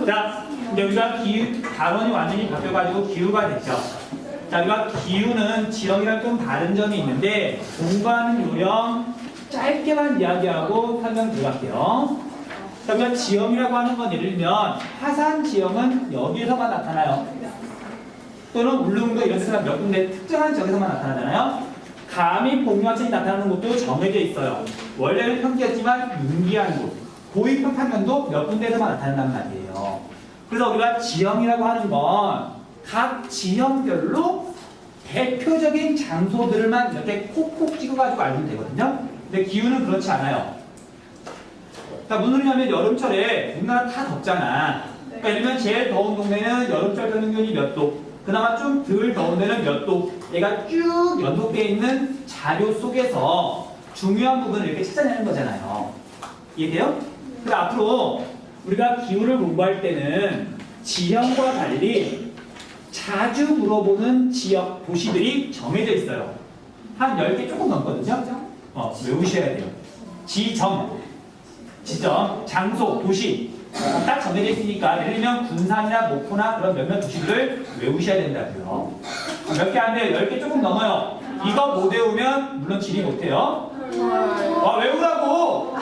자, 이제 우리가 단원이 완전히 바뀌어가지고 기후가 됐죠. 자, 우리가 기후는 지형이랑 좀 다른 점이 있는데 공부하는 요령 짧게만 이야기하고 설명 들어갈게요. 자, 우리가 지형이라고 하는 건 예를 들면 화산 지형은 여기에서만 나타나요. 또는 울릉도 이런 데서 몇 군데 특정한 지역에서만 나타나잖아요. 감이 복류화천이 나타나는 곳도 정해져 있어요. 원래는 평지였지만 융기한 곳, 고위 평탄면도 몇 군데에서만 나타난단 말이에요. 그래서 우리가 지형이라고 하는 건 각 지형별로 대표적인 장소들만 이렇게 콕콕 찍어가지고 알면 되거든요. 근데 기후는 그렇지 않아요. 자, 무슨 소리냐면 여름철에 우리나라 다 덥잖아. 그러니까 예를 들면 제일 더운 동네는 여름철 평균이 몇 도, 그나마 좀 덜 더운 데는 몇 도, 얘가 쭉 연속되어 있는 자료 속에서 중요한 부분을 이렇게 찾아내는 거잖아요. 이해돼요? 그래서 앞으로 우리가 기후를 공부할 때는 지형과 달리 자주 물어보는 지역, 도시들이 정해져 있어요. 한 10개 조금 넘거든요. 외우셔야 돼요. 지점, 장소, 도시 딱 정해져 있으니까 예를 들면 군산이나 목포나 그런 몇몇 도시들을 외우셔야 된다고요. 몇 개 안 돼요. 10개 조금 넘어요. 이거 못 외우면 물론 지리 못해요. 와, 외우라고!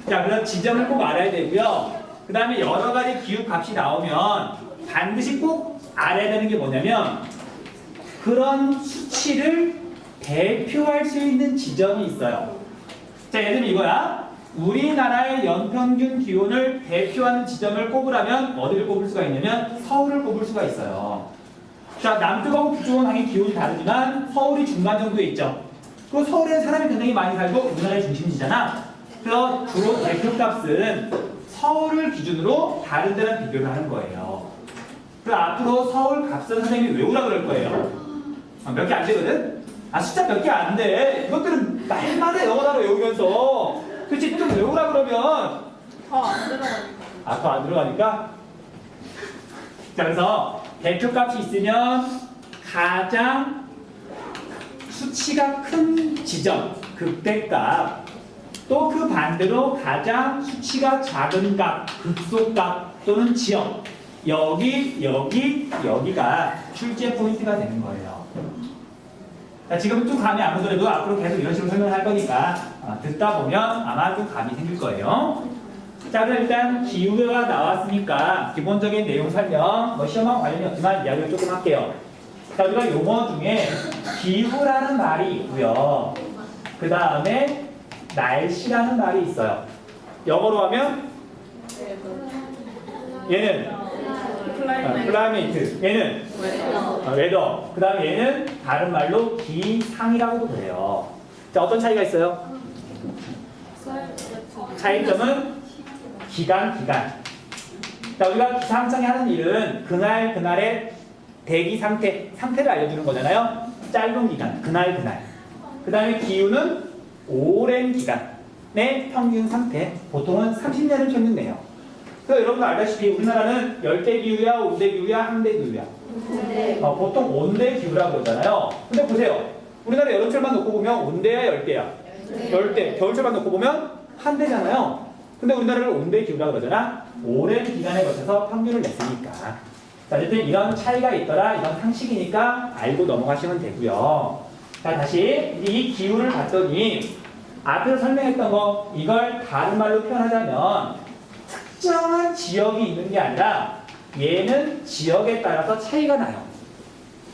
자, 그럼 지점을 꼭 알아야 되고요. 그 다음에 여러 가지 기후 값이 나오면 반드시 꼭 알아야 되는 게 뭐냐면 그런 수치를 대표할 수 있는 지점이 있어요. 자, 예를 들면 이거야. 우리나라의 연평균 기온을 대표하는 지점을 꼽으라면 어디를 꼽을 수가 있냐면 서울을 꼽을 수가 있어요. 자, 남쪽하고 북쪽은 당연히 기온이 다르지만 서울이 중간 정도에 있죠. 그리고 서울에는 사람이 굉장히 많이 살고 우리나라의 중심지잖아. 그래서 주로 대표값은 서울을 기준으로 다른 데랑 비교를 하는 거예요. 그래서 앞으로 서울 값은 선생님이 외우라 그럴 거예요. 몇 개 안 되거든? 숫자 몇 개 안 돼. 이것들은 말만 해, 영어로 외우면서. 그치, 좀 외우라 그러면. 더 안 들어가니까. 더 안 들어가니까? 자, 그래서 대표값이 있으면 가장 수치가 큰 지점, 극대값. 또 그 반대로 가장 수치가 작은 값, 극소값 또는 지역. 여기가 출제 포인트가 되는 거예요. 자, 지금 좀 감이 안 오더라도 앞으로 계속 이런 식으로 설명을 할 거니까 듣다 보면 아마 좀 감이 생길 거예요. 자, 그럼 일단 기후가 나왔으니까 기본적인 내용 설명, 시험하고 관련이 없지만 이야기를 조금 할게요. 자, 우리가 용어 중에 기후라는 말이 있고요. 그 다음에 날씨라는 말이 있어요. 영어로 하면 얘는 클라이메이트, 얘는 웨더, 그 다음에 얘는 다른 말로 기상이라고도 그래요. 자, 어떤 차이가 있어요? 차이점은 기간. 자, 우리가 기상청이 하는 일은 그날의 대기 상태를 알려주는 거잖아요. 짧은 기간, 그날. 그 다음에 기후는 오랜 기간의 평균 상태, 보통은 30년을 평균 내요. 그래서 여러분도 알다시피 우리나라는 열대기후야, 온대기후야, 항대기후야. 보통 온대기후라고 그러잖아요. 근데 보세요. 우리나라 여름철만 놓고 보면 온대야, 열대야? 열대. 겨울철만 놓고 보면 한대잖아요. 근데 우리나라를 온대기후라고 그러잖아. 오랜 기간에 거쳐서 평균을 냈으니까. 자, 어쨌든 이런 차이가 있더라. 이건 상식이니까 알고 넘어가시면 되고요. 자, 다시 이 기후를 봤더니 앞에서 설명했던 거 이걸 다른 말로 표현하자면 특정한 지역이 있는 게 아니라 얘는 지역에 따라서 차이가 나요.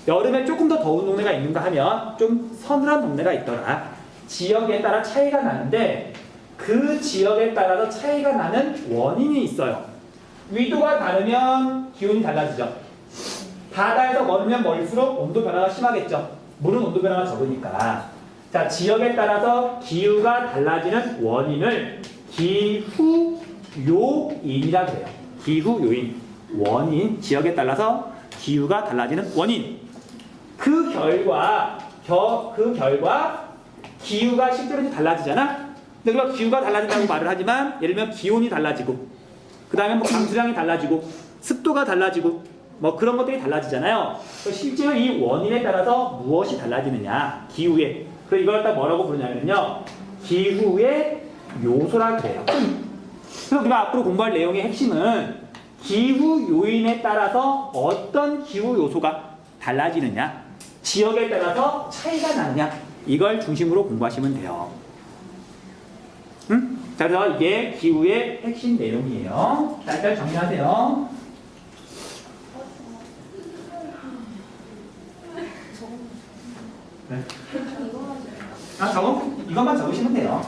여름에 조금 더 더운 동네가 있는가 하면 좀 서늘한 동네가 있더라. 지역에 따라 차이가 나는데 그 지역에 따라서 차이가 나는 원인이 있어요. 위도가 다르면 기온이 달라지죠. 바다에서 멀으면 멀수록 온도 변화가 심하겠죠. 물은 온도 변화가 적으니까. 자, 지역에 따라서 기후가 달라지는 원인을 기후요인이라고 해요. 기후요인. 원인, 지역에 따라서 기후가 달라지는 원인. 그 결과 기후가 실제로 달라지잖아. 근데 그럼 기후가 달라진다고 말을 하지만 예를 들면 기온이 달라지고 그 다음에 뭐 강수량이 달라지고 습도가 달라지고 뭐 그런 것들이 달라지잖아요. 실제로 이 원인에 따라서 무엇이 달라지느냐, 기후에. 그래서 이걸 딱 뭐라고 부르냐면요, 기후의 요소라고 해요. 그래서 우리가 앞으로 공부할 내용의 핵심은 기후 요인에 따라서 어떤 기후 요소가 달라지느냐, 지역에 따라서 차이가 나느냐, 이걸 중심으로 공부하시면 돼요. 자, 그래서 이게 기후의 핵심 내용이에요. 자, 일단 정리하세요. 네. 이것만 적으시면 돼요.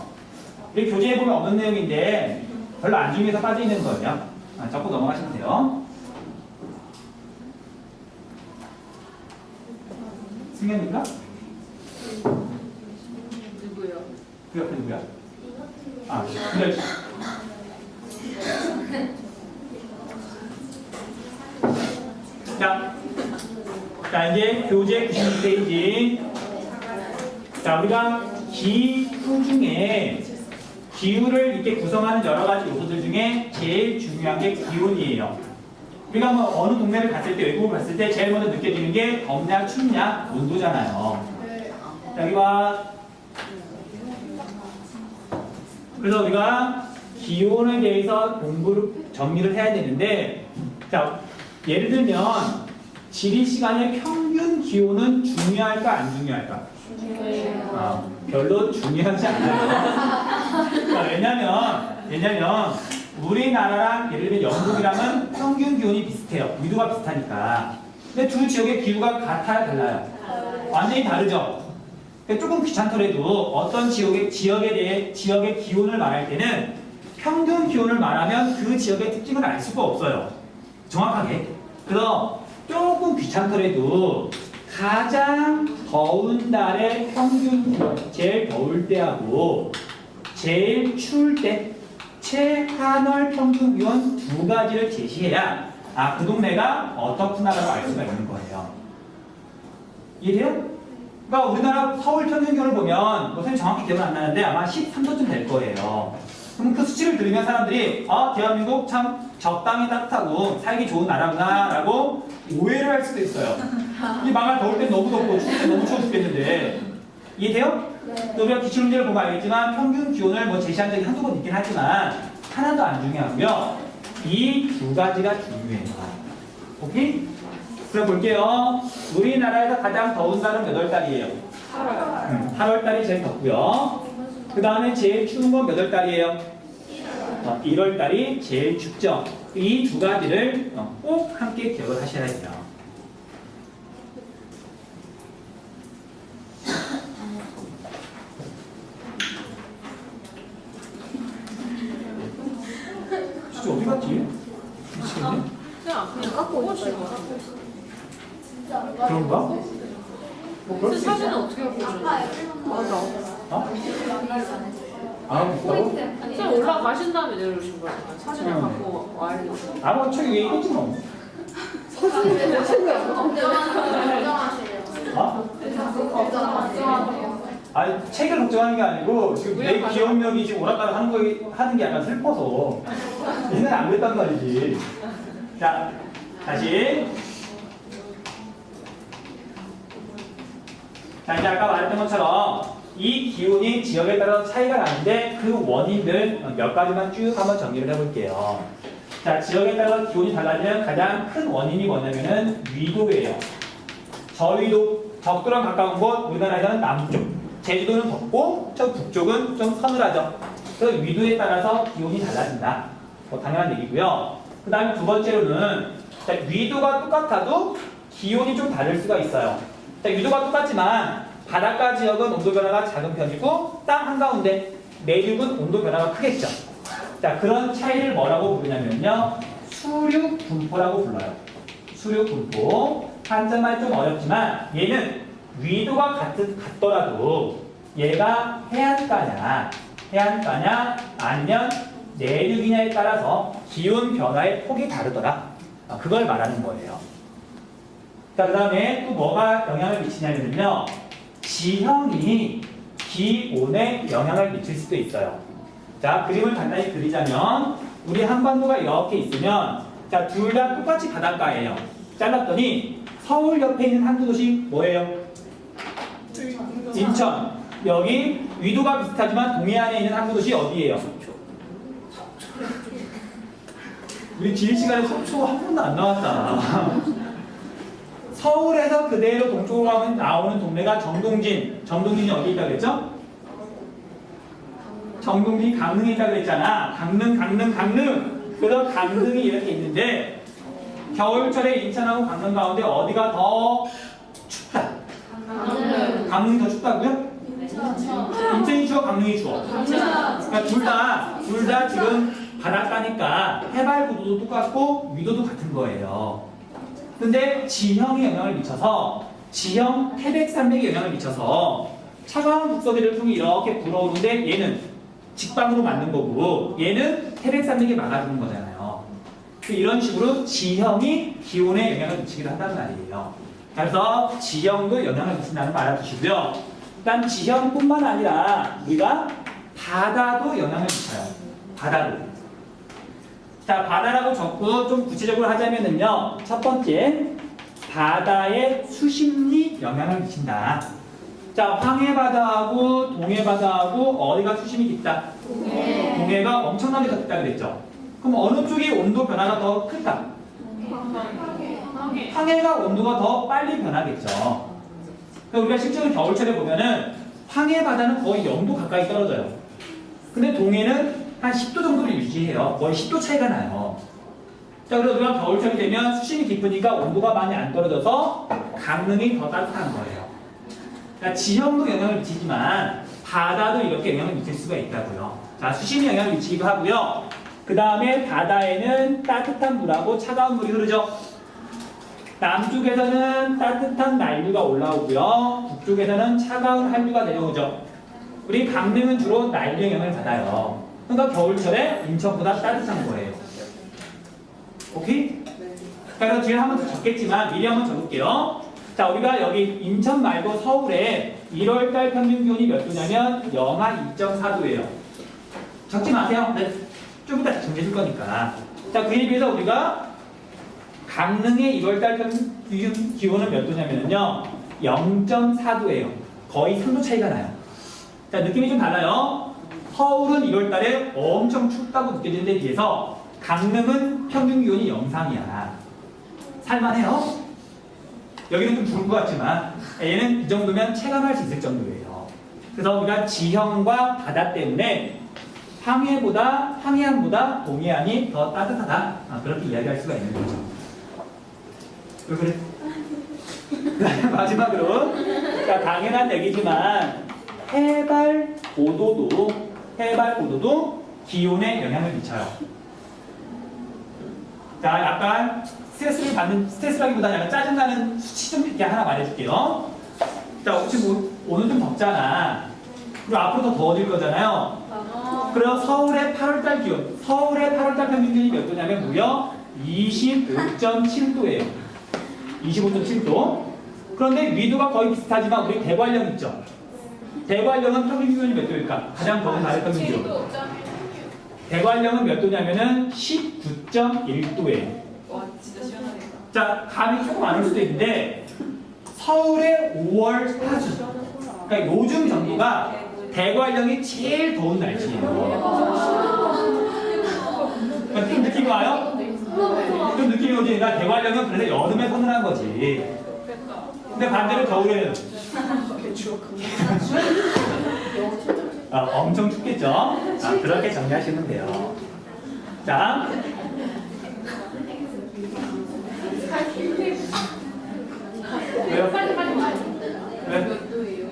이 교재에 보면 없는 내용인데 별로 안 중요해서 빠져있는 거예요. 적고 넘어가시면 돼요. 승현입니까? 누구요? 그 옆에 누구야? 근데 자, 이제 교재 96페이지. 자, 우리가 기후 중에 기후를 이렇게 구성하는 여러 가지 요소들 중에 제일 중요한 게 기온이에요. 우리가 뭐 어느 동네를 갔을 때, 외국을 갔을 때 제일 먼저 느껴지는 게 덥냐, 춥냐, 온도잖아요. 자, 여기 봐. 그래서 우리가 기온에 대해서 정리를 해야 되는데, 자, 예를 들면 지리 시간의 평균 기온은 중요할까, 안 중요할까? 별로 중요하지 않아요. 왜냐면 우리나라랑 예를 들면 영국이랑은 평균 기온이 비슷해요. 위도가 비슷하니까. 근데 두 지역의 기후가 같아요, 달라요? 완전히 다르죠. 조금 귀찮더라도 어떤 지역의 기온을 말할 때는 평균 기온을 말하면 그 지역의 특징을 알 수가 없어요. 정확하게. 그래서 조금 귀찮더라도 가장 더운 달의 평균 기온, 제일 더울 때하고 제일 추울 때 최하늘 평균 기온 두 가지를 제시해야 그 동네가 어떻구나라고 알 수가 있는 거예요. 이해돼요? 그러니까 우리나라 서울 평균 기온을 보면 선생님 정확히 기억은 안 나는데 아마 13도쯤 될 거예요. 그럼 그 수치를 들으면 사람들이 대한민국 참 적당히 따뜻하고 살기 좋은 나라구나 라고 오해를 할 수도 있어요. 이 망할 더울 땐 너무 덥고 추울 땐 너무 추워 죽겠는데 이해돼요? 또 우리가 기출문제를 보면 알겠지만 평균 기온을 뭐 제시한 적이 한두 번 있긴 하지만 하나도 안 중요하고요. 이 두 가지가 중요해요. 오케이? 그럼 볼게요. 우리나라에서 가장 더운 달은 몇 월 달이에요? 8월. 8월 달이 제일 덥고요. 그 다음에 제일 추운 건 몇 월 달이에요? 1월 달이 제일 춥죠. 이 두 가지를 꼭 함께 기억을 하셔야 돼요. 진짜 어디 갔지? 미치겠네. 그냥 갖고 오시고. 그런가? 뭐 그럴 수 있어. 사진은 어떻게 갖고 오셨어요? 맞아. 있다고? 선생님 올라가신 다음에 내려오신 거잖아요. 사진을 갖고 와야 되죠. 뭐 저기 왜 있겠지 뭐. 책을 걱정하는 게 아니고 지금 내 기억력이 지금 오락가락 하는 게 약간 슬퍼서 얘는 안 그랬단 말이지. 자, 다시. 자, 이제 아까 말했던 것처럼 이 기온이 지역에 따라서 차이가 나는데 그 원인들 몇 가지만 쭉 한번 정리를 해볼게요. 자, 지역에 따라서 기온이 달라지는 가장 큰 원인이 뭐냐면은 위도예요. 저위도, 적도랑 가까운 곳, 우리나라에서는 남쪽. 제주도는 덥고, 저 북쪽은 좀 서늘하죠. 그래서 위도에 따라서 기온이 달라진다. 당연한 얘기고요. 그 다음에 두 번째로는 자, 위도가 똑같아도 기온이 좀 다를 수가 있어요. 자, 위도가 똑같지만 바닷가 지역은 온도 변화가 작은 편이고 땅 한가운데 내륙은 온도 변화가 크겠죠. 자, 그런 차이를 뭐라고 부르냐면요. 수륙 분포라고 불러요. 수륙 분포. 한자말 좀 어렵지만 얘는 위도가 같더라도 얘가 해안가냐 아니면 내륙이냐에 따라서 기온 변화의 폭이 다르더라. 그걸 말하는 거예요. 자, 그 다음에 또 뭐가 영향을 미치냐면요. 지형이 기온에 영향을 미칠 수도 있어요. 자, 그림을 간단히 그리자면 우리 한반도가 이렇게 있으면 자, 둘 다 똑같이 바닷가예요. 잘랐더니 서울 옆에 있는 한두 도시 뭐예요? 인천. 여기 위도가 비슷하지만 동해안에 있는 한두 도시 어디예요? 우리 지리 시간에 속초 한 번도 안 나왔다. 서울에서 그대로 동쪽으로 가면 나오는 동네가 정동진. 정동진이 어디 있다 그랬죠? 정동진이 강릉에 있다 그랬잖아. 강릉. 그래서 강릉이 이렇게 있는데 겨울철에 인천하고 강릉 가운데 어디가 더 춥다? 강릉이 더 춥다고요? 인천이 추워, 강릉이 추워. 그러니까 둘 다 지금 바닷가니까 해발 고도도 똑같고 위도도 같은 거예요. 근데 지형에 영향을 미쳐서 지형 태백산맥에 영향을 미쳐서 차가운 북서기를 통해 이렇게 불어오는데 얘는 직방으로 맞는 거고 얘는 태백산맥에 막아주는 거잖아요. 이런 식으로 지형이 기온에 영향을 미치기도 한다는 말이에요. 그래서 지형도 영향을 미친다는 말 알아두시고요. 일단 지형뿐만 아니라 우리가 바다도 영향을 미쳐요. 바다도. 자, 바다라고 적고 좀 구체적으로 하자면은요. 첫 번째, 바다의 수심이 영향을 미친다. 자, 황해바다하고 동해바다하고 어디가 수심이 깊다? 동해가 엄청나게 더 깊다 그랬죠. 그럼 어느 쪽이 온도 변화가 더 클까? 황해가 온도가 더 빨리 변하겠죠. 우리가 실제로 겨울철에 보면은 황해바다는 거의 0도 가까이 떨어져요. 근데 동해는 한 10도 정도를 유지해요. 거의 10도 차이가 나요. 자, 그래서 우리가 겨울철이 되면 수심이 깊으니까 온도가 많이 안 떨어져서 강릉이 더 따뜻한 거예요. 그러니까 지형도 영향을 미치지만 바다도 이렇게 영향을 미칠 수가 있다고요. 자, 수심이 영향을 미치기도 하고요. 그 다음에 바다에는 따뜻한 물하고 차가운 물이 흐르죠. 남쪽에서는 따뜻한 난류가 올라오고요. 북쪽에서는 차가운 한류가 내려오죠. 우리 강릉은 주로 난류 영향을 받아요. 그러니까 겨울철에 인천보다 따뜻한 거예요. 오케이? 그래서 뒤에 한번 더 적겠지만 미리 한번 적을게요. 자, 우리가 여기 인천 말고 서울에 1월달 평균 기온이 몇 도냐면 영하 2.4도예요. 적지 마세요. 네, 좀 이따 정리해줄 거니까. 자, 그에 비해서 우리가 강릉의 1월달 평균 기온은 몇 도냐면요 0.4도예요. 거의 3도 차이가 나요. 자, 느낌이 좀 달라요. 서울은 1월달에 엄청 춥다고 느껴지는 데 비해서 강릉은 평균 기온이 영상이야. 살만해요. 여기는 좀 좋은 것 같지만 얘는 이 정도면 체감할 수 있을 정도예요. 그래서 우리가 지형과 바다 때문에 황해안보다 동해안이 더 따뜻하다. 그렇게 이야기할 수가 있는 거죠. 왜 그래? 마지막으로 자, 당연한 얘기지만 해발 고도도 기온에 영향을 미쳐요. 자, 약간 스트레스라기보다 약간 짜증나는 수치 좀 이렇게 하나 말해줄게요. 자, 혹시 오늘 좀 덥잖아. 그리고 앞으로 더 더워질 거잖아요. 그래서 서울의 8월달 평균 기온이 몇 도냐면 무려 25.7도예요. 25.7도. 그런데 위도가 거의 비슷하지만 우리 대관령 있죠? 대관령은 평균 기온이 몇 도일까? 가장 더운 나라의 평균 기온. 대관령은 몇 도냐면은 19.1도예요. 와, 진짜 시원하겠다. 자, 감이 조금 안 올 수도 있는데 서울의 5월 하순. 그러니까 요즘 정도가 대관령이 제일 더운 날씨예요. 그러니까 좀 느낌이 와요? 좀 느낌이 오지. 그러니까 대관령은 그래서 여름에 서늘한 거지. 근데 반대로 겨울에는 엄청 춥겠죠? 그렇게 정리하시면 돼요. 자, 왜요? 왜? 몇 도예요?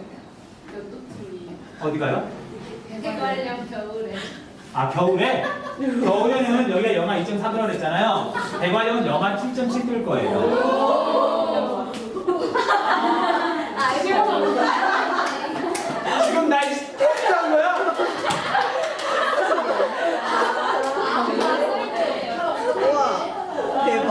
몇 도쯤이에요? 어디 가요? 대관령 겨울에. 겨울에? 겨울에는 여기가 영하 2.4도라고 했잖아요. 대관령은 영하 7.7도일 거예요. 지금 날 스트레스한 거야? 우와, 대박.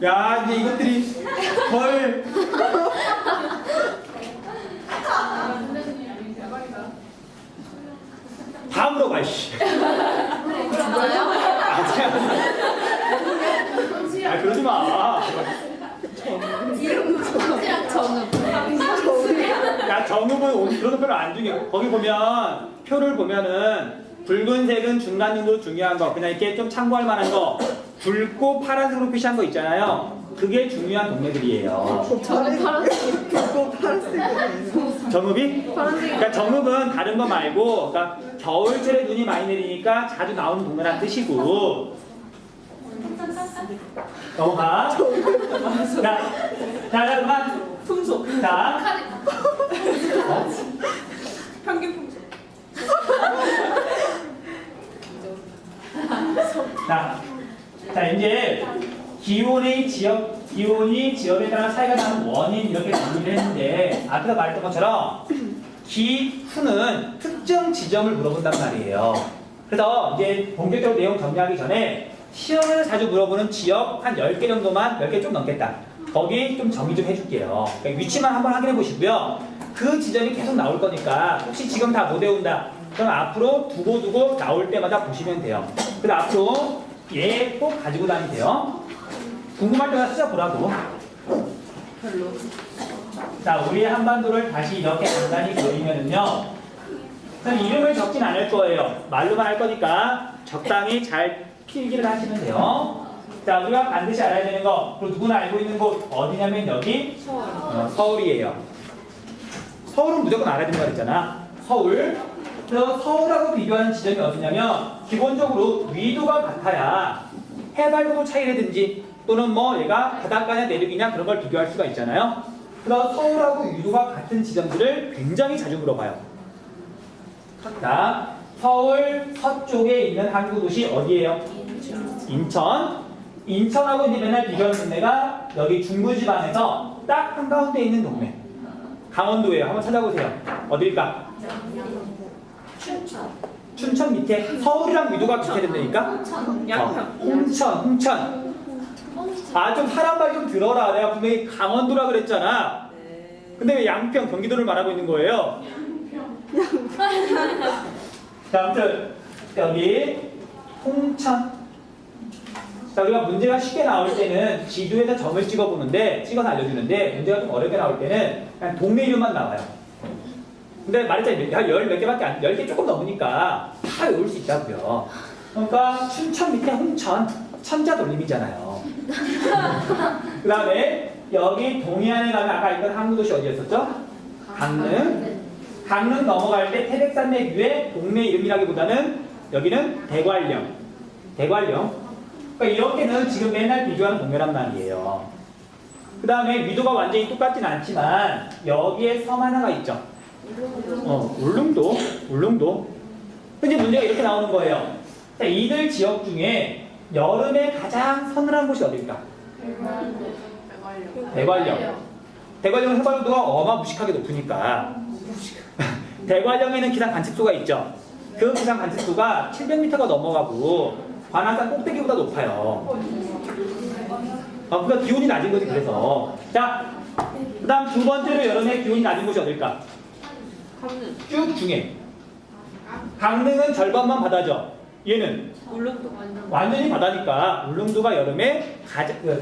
야, 이제 이것들이 걸. 다음으로 가, 씨. 그러지 마. 이름 정읍. 야, 자, 정읍은 그런 표를 안 중요해. 거기 보면 표를 보면은 붉은색은 중간 정도 중요한 거, 그냥 이렇게 좀 참고할 만한 거, 붉고 파란색으로 표시한 거 있잖아요. 그게 중요한 동네들이에요. 저는 파란색. 정읍이? 파란색. 그러니까 정읍은 다른 거 말고, 그러니까 겨울철에 눈이 많이 내리니까 자주 나오는 동네란 뜻이고. 넘어가. 자, 그만. 풍속. 자, 평균 풍속. 자, 이제 기온이 지역에 따라 차이가 나는 원인 이렇게 정리를 했는데 앞에서 말했던 것처럼 기후는 특정 지점을 물어본단 말이에요. 그래서 이제 본격적으로 내용 정리하기 전에 시험에서 자주 물어보는 지역 한 10개 정도만, 10개 좀 넘겠다. 거기 좀 정리 좀 해줄게요. 그러니까 위치만 한번 확인해 보시고요. 그 지점이 계속 나올 거니까 혹시 지금 다 못 외운다. 그럼 앞으로 두고 나올 때마다 보시면 돼요. 그래서 앞으로 얘 꼭 가지고 다니세요. 궁금할 때마다 찾아보라고. 별로. 자, 우리 한반도를 다시 이렇게 간단히 그리면은요. 그럼 이름을 적진 않을 거예요. 말로만 할 거니까 적당히 잘 필기를 하시면 돼요. 자, 우리가 반드시 알아야 되는 거, 그리고 누구나 알고 있는 곳 어디냐면 여기 서울이에요. 서울은 무조건 알아야 된다고 그랬잖아. 서울. 그래서 서울하고 비교하는 지점이 어디냐면 기본적으로 위도가 같아야 해발도 차이라든지 또는 뭐 얘가 바닷가냐 내륙이냐 그런 걸 비교할 수가 있잖아요. 그래서 서울하고 위도가 같은 지점들을 굉장히 자주 물어봐요. 자, 서울 서쪽에 있는 항구 도시 어디예요? 인천. 인천하고 이제 맨날 비교하는 동네가 여기 중부지방에서 딱 한가운데 있는 동네. 강원도예요. 한번 찾아보세요. 어딜까? 춘천 밑에 서울이랑 위도가 비슷해 된다니까? 양평. 홍천. 아, 좀 사람 말 좀 들어라. 내가 분명히 강원도라 그랬잖아. 근데 왜 양평, 경기도를 말하고 있는 거예요? 자, 아무튼 여기 홍천. 자, 우리가 문제가 쉽게 나올 때는 지도에다 점을 찍어보는데, 찍어서 알려주는데, 문제가 좀 어렵게 나올 때는 그냥 동네 이름만 나와요. 근데 말했잖아요. 한 10몇 개밖에 안, 10개 조금 넘으니까 다 외울 수 있다고요. 그러니까 춘천 밑에 홍천, 천자 돌림이잖아요. 그 다음에 여기 동해안에 가면 아까 이건 항구도시 어디였었죠? 강릉. 강릉 넘어갈 때 태백산맥 위에 동네 이름이라기보다는 여기는 대관령. 그러니까 이렇게는 지금 맨날 비교하는 동네란 말이에요. 그 다음에 위도가 완전히 똑같진 않지만 여기에 섬 하나가 있죠. 울릉도. 이제 문제가 이렇게 나오는 거예요. 자, 이들 지역 중에 여름에 가장 서늘한 곳이 어딜까? 대관령 해발도가 어마무시하게 높으니까 대관령에는 기상 관측소가 있죠. 그 기상 관측소가 700m가 넘어가고 관악산 꼭대기보다 높아요. 그러니까 기온이 낮은 거지. 그래서 자, 그 다음 두 번째로 여름에 기온이 낮은 곳이 어딜까? 강릉. 쭉 중에 강릉은 절반만 바다죠. 얘는 울릉도. 완전히 바다니까 울릉도가 여름에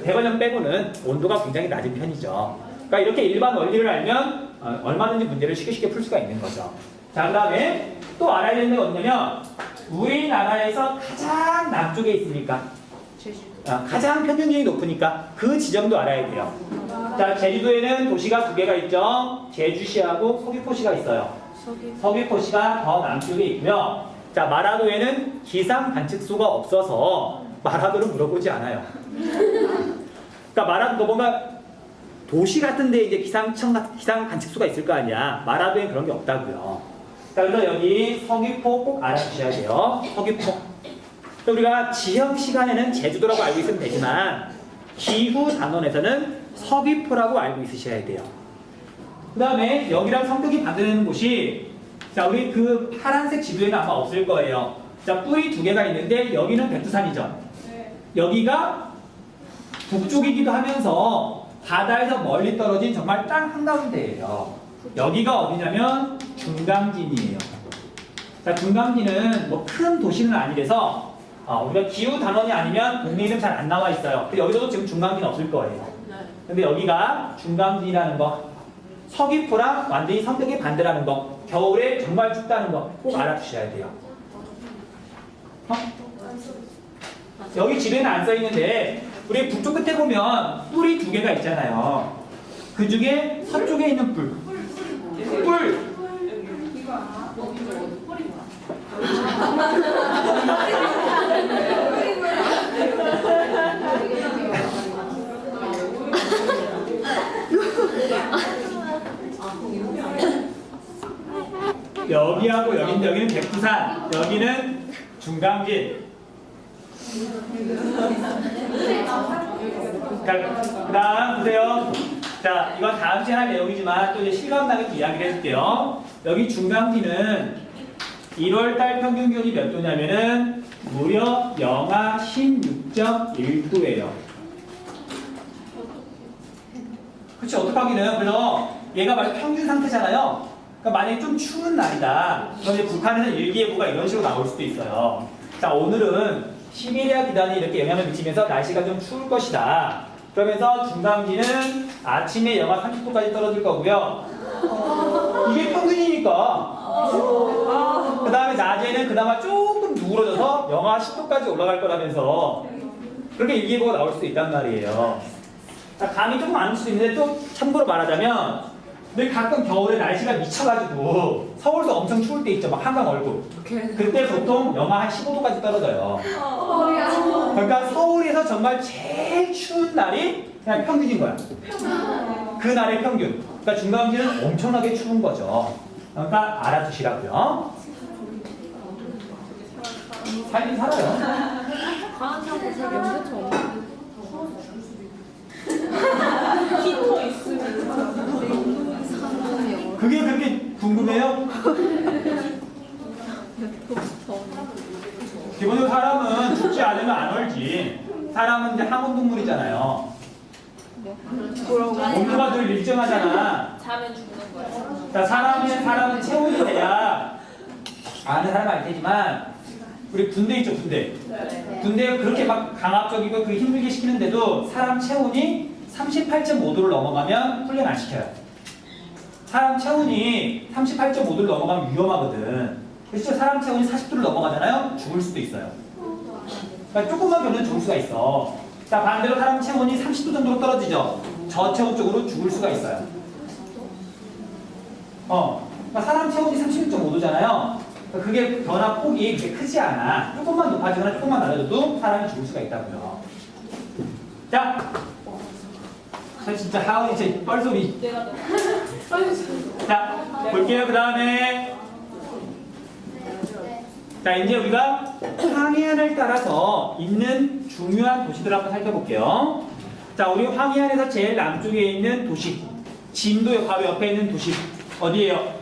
대관령 빼고는 온도가 굉장히 낮은 편이죠. 그러니까 이렇게 일반 원리를 알면 얼마든지 문제를 쉽게 풀 수가 있는 거죠. 자, 그 다음에 또 알아야 되는 게 뭐냐면 우리나라에서 가장 남쪽에 있으니까 제주도. 가장 평균적이 높으니까 그 지점도 알아야 돼요. 자, 제주도에는 도시가 2개가 있죠. 제주시하고 서귀포시가 있어요. 서귀포시가 더 남쪽에 있고요. 자, 마라도에는 기상 관측소가 없어서 마라도를 물어보지 않아요. 그러니까 마라도 뭔가 도시 같은데 이제 기상 관측소가 있을 거 아니야. 마라도엔 그런 게 없다고요. 자, 그래서 여기 서귀포 꼭 알아주셔야 돼요. 서귀포. 우리가 지형 시간에는 제주도라고 알고 있으면 되지만 기후 단원에서는 서귀포라고 알고 있으셔야 돼요. 그 다음에 여기랑 성격이 반대되는 곳이, 자, 우리 그 파란색 지도에는 아마 없을 거예요. 자, 뿔이 2개가 있는데 여기는 백두산이죠. 여기가 북쪽이기도 하면서 바다에서 멀리 떨어진 정말 땅 한가운데예요. 여기가 어디냐면 중강진이에요. 자, 중강진은 뭐 큰 도시는 아니라서 우리가 기후 단원이 아니면 동네 이름 잘 안 나와 있어요. 근데 여기서도 지금 중강진 없을 거예요. 근데 여기가 중강진이라는 거 서귀포랑 완전히 성격이 반대라는 거. 겨울에 정말 춥다는 거 꼭 알아두셔야 돼요. 어? 여기 지도에는 안 써있는데 우리 북쪽 끝에 보면 뿔이 두 개가 있잖아요. 그 중에 서쪽에 있는 뿔. 여기하고 여기는 백두산, 여기는 중강진. 그 다음 보세요. 자, 이건 다음 시간에 할 내용이지만 또 이제 실감나게 이야기를 해줄게요. 여기 중강진은 1월달 평균 기온이 몇 도냐면은 무려 영하 16.1도예요. 그치, 어떡하기는. 그래서 얘가 말이 평균 상태잖아요. 그러니까 만약에 좀 추운 날이다. 그럼 이제 북한에는 일기예보가 이런 식으로 나올 수도 있어요. 자, 오늘은 시베리아 기단이 이렇게 영향을 미치면서 날씨가 좀 추울 것이다. 그러면서 중강진은 아침에 영하 30도까지 떨어질 거고요. 이게 평균이니까. 그 다음에 낮에는 그나마 조금 누그러져서 영하 10도까지 올라갈 거라면서 그렇게 일기예보가 나올 수도 있단 말이에요. 자, 감이 조금 안 올 수도 있는데 또 참고로 말하자면 늘 가끔 겨울에 날씨가 미쳐가지고 서울도 엄청 추울 때 있죠. 막 한강 얼굴. 그때 보통 영하 한 15도까지 떨어져요. 그러니까 서울에서 정말 제일 추운 날이 그냥 평균인 거야. 그 날의 평균. 그러니까 중강진은 엄청나게 추운 거죠. 그러니까 알아두시라고요. 살긴 살아요. 강한 사고 잘 연대처 히터 있으면 그게 그렇게 궁금해요? 기본적으로 사람은 죽지 않으면 안 얼지. 사람은 이제 항온동물이잖아요. 온도가 늘 일정하잖아. 자면 죽는 거야. 자, 사람은 체온이 돼야 아는 사람 알 테지만 우리 군대 있죠, 군대. 군대가 그렇게 막 강압적이고 그 힘들게 시키는데도 사람 체온이 38.5도를 넘어가면 훈련 안 시켜요. 사람 체온이 38.5도를 넘어가면 위험하거든. 그래서 사람 체온이 40도를 넘어가잖아요? 죽을 수도 있어요. 그러니까 조금만 변해도 죽을 수가 있어. 자, 반대로 사람 체온이 30도 정도로 떨어지죠? 저체온 쪽으로 죽을 수가 있어요. 그러니까 사람 체온이 36.5도잖아요? 그게 변화 폭이 그렇게 크지 않아. 조금만 높아지거나 조금만 낮아져도 사람이 죽을 수가 있다고요. 자, 저 진짜 하은이 제 뻘소리. 자, 볼게요. 그 다음에 자, 이제 우리가 황해안을 따라서 있는 중요한 도시들을 한번 살펴볼게요. 자, 우리 황해안에서 제일 남쪽에 있는 도시, 진도 바로 옆에 있는 도시 어디예요?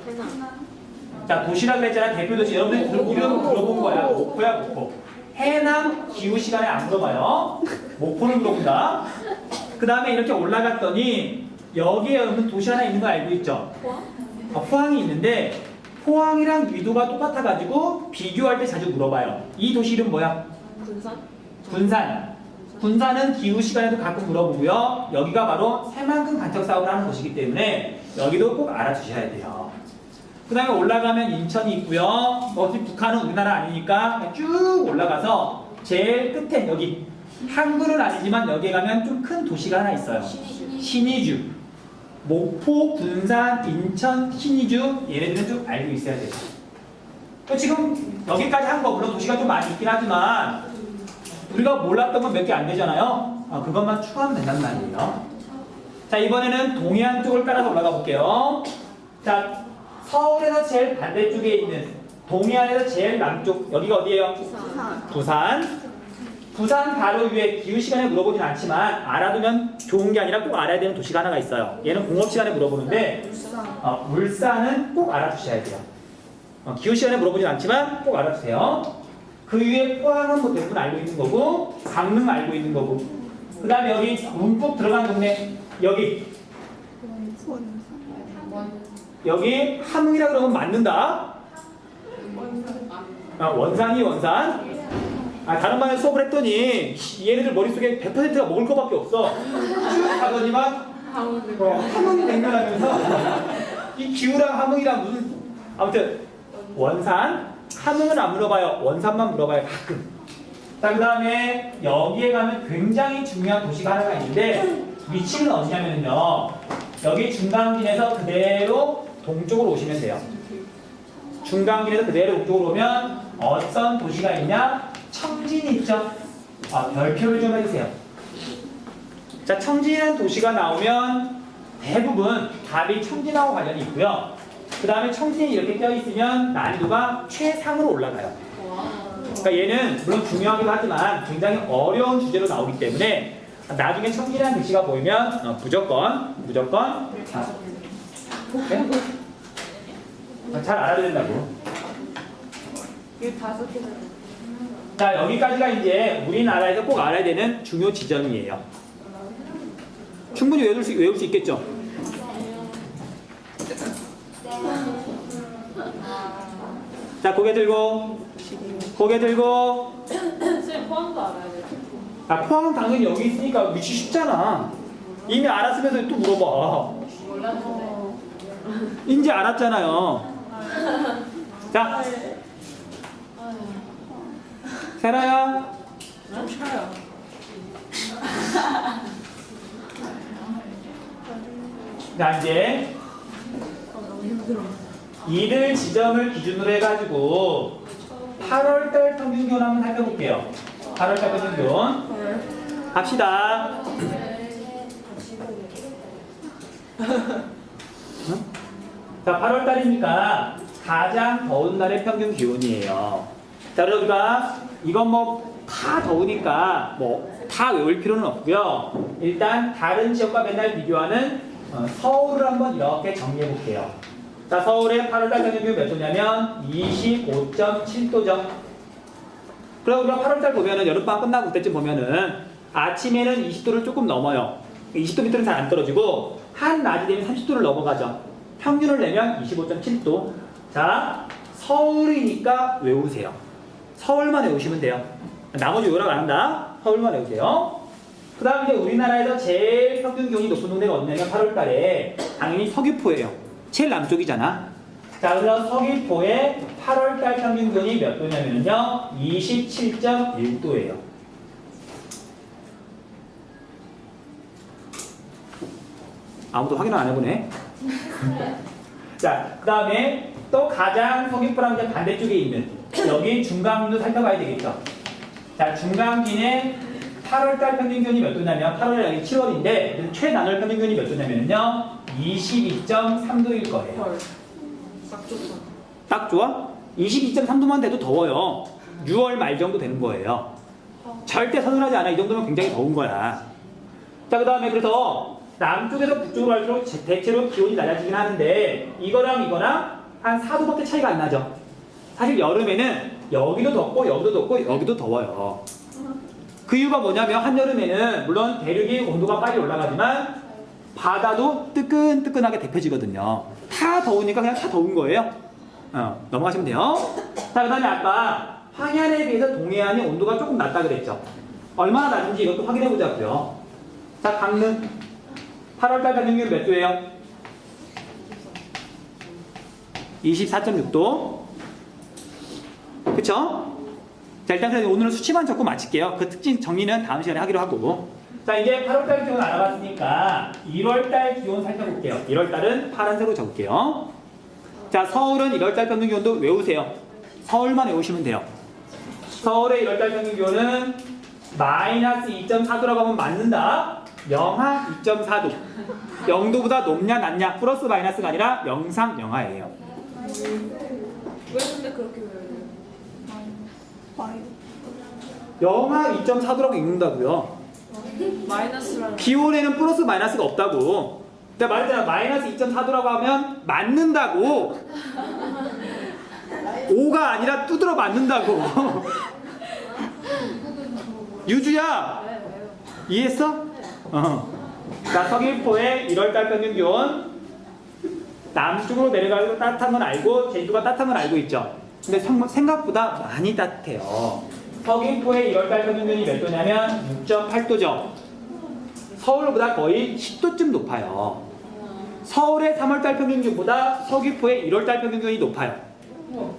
자, 도시라 그랬잖아. 대표 도시. 여러분들 이름 들어본 거야. 목포야, 목포. 해남 기후 시간에 안 물어봐요. 목포를 물어본다. 그 다음에 이렇게 올라갔더니 여기에 여러분 도시 하나 있는 거 알고 있죠? 포항이 있는데 포항이랑 위도가 똑같아가지고 비교할 때 자주 물어봐요. 이 도시 이름 뭐야? 군산. 군산은 기후 시간에도 가끔 물어보고요. 여기가 바로 새만금 간척 사업을 하는 곳이기 때문에 여기도 꼭 알아두셔야 돼요. 그 다음에 올라가면 인천이 있고요. 어차피 북한은 우리나라 아니니까 그냥 쭉 올라가서 제일 끝에 여기 항구는 아니지만 여기에 가면 좀 큰 도시가 하나 있어요. 신의주. 목포, 군산, 인천, 신의주 얘네들은 좀 알고 있어야 돼요. 지금 여기까지 한 거 물론 도시가 좀 많이 있긴 하지만 우리가 몰랐던 건 몇 개 안 되잖아요. 그것만 추가하면 된단 말이에요. 자, 이번에는 동해안 쪽을 따라서 올라가 볼게요. 자, 서울에서 제일 반대쪽에 있는 동해안에서 제일 남쪽 여기가 어디예요? 부산. 부산 바로 위에 기후 시간에 물어보진 않지만 알아두면 좋은 게 아니라 꼭 알아야 되는 도시가 하나가 있어요. 얘는 공업 시간에 물어보는데 울산은 꼭 알아두셔야 돼요. 기후 시간에 물어보진 않지만 꼭 알아두세요. 그 위에 포항은 뭐 대부분 알고 있는 거고 강릉 알고 있는 거고 그 다음에 여기 문법 들어간 동네 여기 함흥이라 그러면 맞는다. 원산이 원산. 다른 반에 수업을 했더니 얘네들 머릿속에 100%가 먹을 거밖에 없어. 쭉 가더니만 함흥이 냉면하면서 이 기후랑 함흥이랑 무슨 아무튼 원산 함흥은 안 물어봐요. 원산만 물어봐요 가끔. 자, 그 다음에 여기에 가면 굉장히 중요한 도시가 하나가 있는데 위치는 어디냐면요 여기 중강진에서 그대로 동쪽으로 오시면 돼요. 중강진에서 그대로 동쪽으로 오면 어떤 도시가 있냐? 청진이 있죠. 별표를 좀 해주세요. 자, 청진이라는 도시가 나오면 대부분 답이 청진하고 관련이 있고요. 그 다음에 청진이 이렇게 껴있으면 난이도가 최상으로 올라가요. 그러니까 얘는 물론 중요하기도 하지만 굉장히 어려운 주제로 나오기 때문에 나중에 청진이라는 글씨가 보이면 무조건 네? 잘 알아야 된다고. 자, 여기까지가 이제 우리나라에서 꼭 알아야 되는 중요 지점이에요. 충분히 외울 수 있겠죠? 자, 고개 들고 선생님 포항도 알아야 돼요. 포항은 당연히 여기 있으니까 위치 쉽잖아. 이미 알았으면서 또 물어봐. 몰랐는데. 이제 알았잖아요. 자, 세라야. 좀 쉬어요. 자, 이제 이들 지점을 기준으로 해가지고 8월달 평균 기온 한번 살펴볼게요. 8월달 평균 기온 갑시다. 자, 8월달이니까 가장 더운 날의 평균 기온이에요. 자, 우리가 이건 뭐 다 더우니까 뭐 다 외울 필요는 없고요. 일단 다른 지역과 맨날 비교하는 서울을 한번 이렇게 정리해 볼게요. 자, 서울의 8월달 평균 기온 몇 도냐면 25.7도죠. 그럼 우리가 8월달 보면은 여름방학 끝나고 그때쯤 보면은 아침에는 20도를 조금 넘어요. 20도 밑으로는 잘 안 떨어지고 한낮이 되면 30도를 넘어가죠. 평균을 내면 25.7도. 자, 서울이니까 외우세요. 서울만 외우시면 돼요. 나머지 외우라고 안 한다. 서울만 외우세요. 그 다음 이제 우리나라에서 제일 평균 기온이 높은 동네가 어디냐면 8월달에 당연히 서귀포예요. 제일 남쪽이잖아. 자, 그래서 서귀포의 8월달 평균 기온이 몇 도냐면요 27.1도예요. 아무도 확인 안 해보네. 자, 그 다음에 또 가장 서귀포랑 이제 반대쪽에 있는 여기 중강진도 살펴봐야 되겠죠. 자, 중강진의 8월달 평균 기온이 몇 도냐면 8월 여기 7월인데 최난월 평균 기온이 몇 도냐면요 22.3도일 거예요. 헐. 딱 좋다. 딱 좋아? 22.3도만 돼도 더워요. 6월 말 정도 되는 거예요. 절대 서늘하지 않아. 이 정도면 굉장히 더운 거야. 자, 그 다음에 그래서 남쪽에서 북쪽으로 갈수록 대체로 기온이 낮아지긴 하는데 이거랑 한 4도밖에 차이가 안 나죠. 사실 여름에는 여기도 덥고 여기도 덥고 여기도 더워요. 그 이유가 뭐냐면 한여름에는 물론 대륙이 온도가 빨리 올라가지만 바다도 뜨끈뜨끈하게 데펴지거든요. 다 더우니까 그냥 다 더운 거예요. 넘어가시면 돼요. 자, 그 다음에 아까 황해안에 비해서 동해안이 온도가 조금 낮다 그랬죠. 얼마나 낮은지 이것도 확인해 보자고요. 자, 강릉 8월달 평균 기온 몇 도예요? 24.6도. 그쵸? 자, 일단 오늘은 수치만 적고 마칠게요. 그 특징 정리는 다음 시간에 하기로 하고. 자, 이제 8월달 기온 알아봤으니까 1월달 기온 살펴볼게요. 1월달은 파란색으로 적을게요. 자, 서울은 1월달 평균 기온도 외우세요. 서울만 외우시면 돼요. 서울의 1월달 평균 기온은 마이너스 2.4도라고 하면 맞는다. 영하 2.4도. 0도보다 높냐 낮냐 플러스 마이너스가 아니라 영상 영하예요. 왜 근데 그렇게 외워요? 영하 2.4도라고 읽는다고요. 마이너스라는. 기온에는 플러스 마이너스가 없다고. 내가 말했잖아. 마이너스 2.4도라고 하면 맞는다고. 5가 아니라 두드러 맞는다고. 유주야, 이해했어? 자, 서귀포의 1월달 평균 기온 남쪽으로 내려가서 따뜻한 건 알고 제주도가 따뜻한 건 알고 있죠. 근데 생각보다 많이 따뜻해요. 서귀포의 1월달 평균 기온이 몇 도냐면 6.8도죠. 서울보다 거의 10도쯤 높아요. 서울의 3월달 평균 기온보다 서귀포의 1월달 평균 기온이 높아요.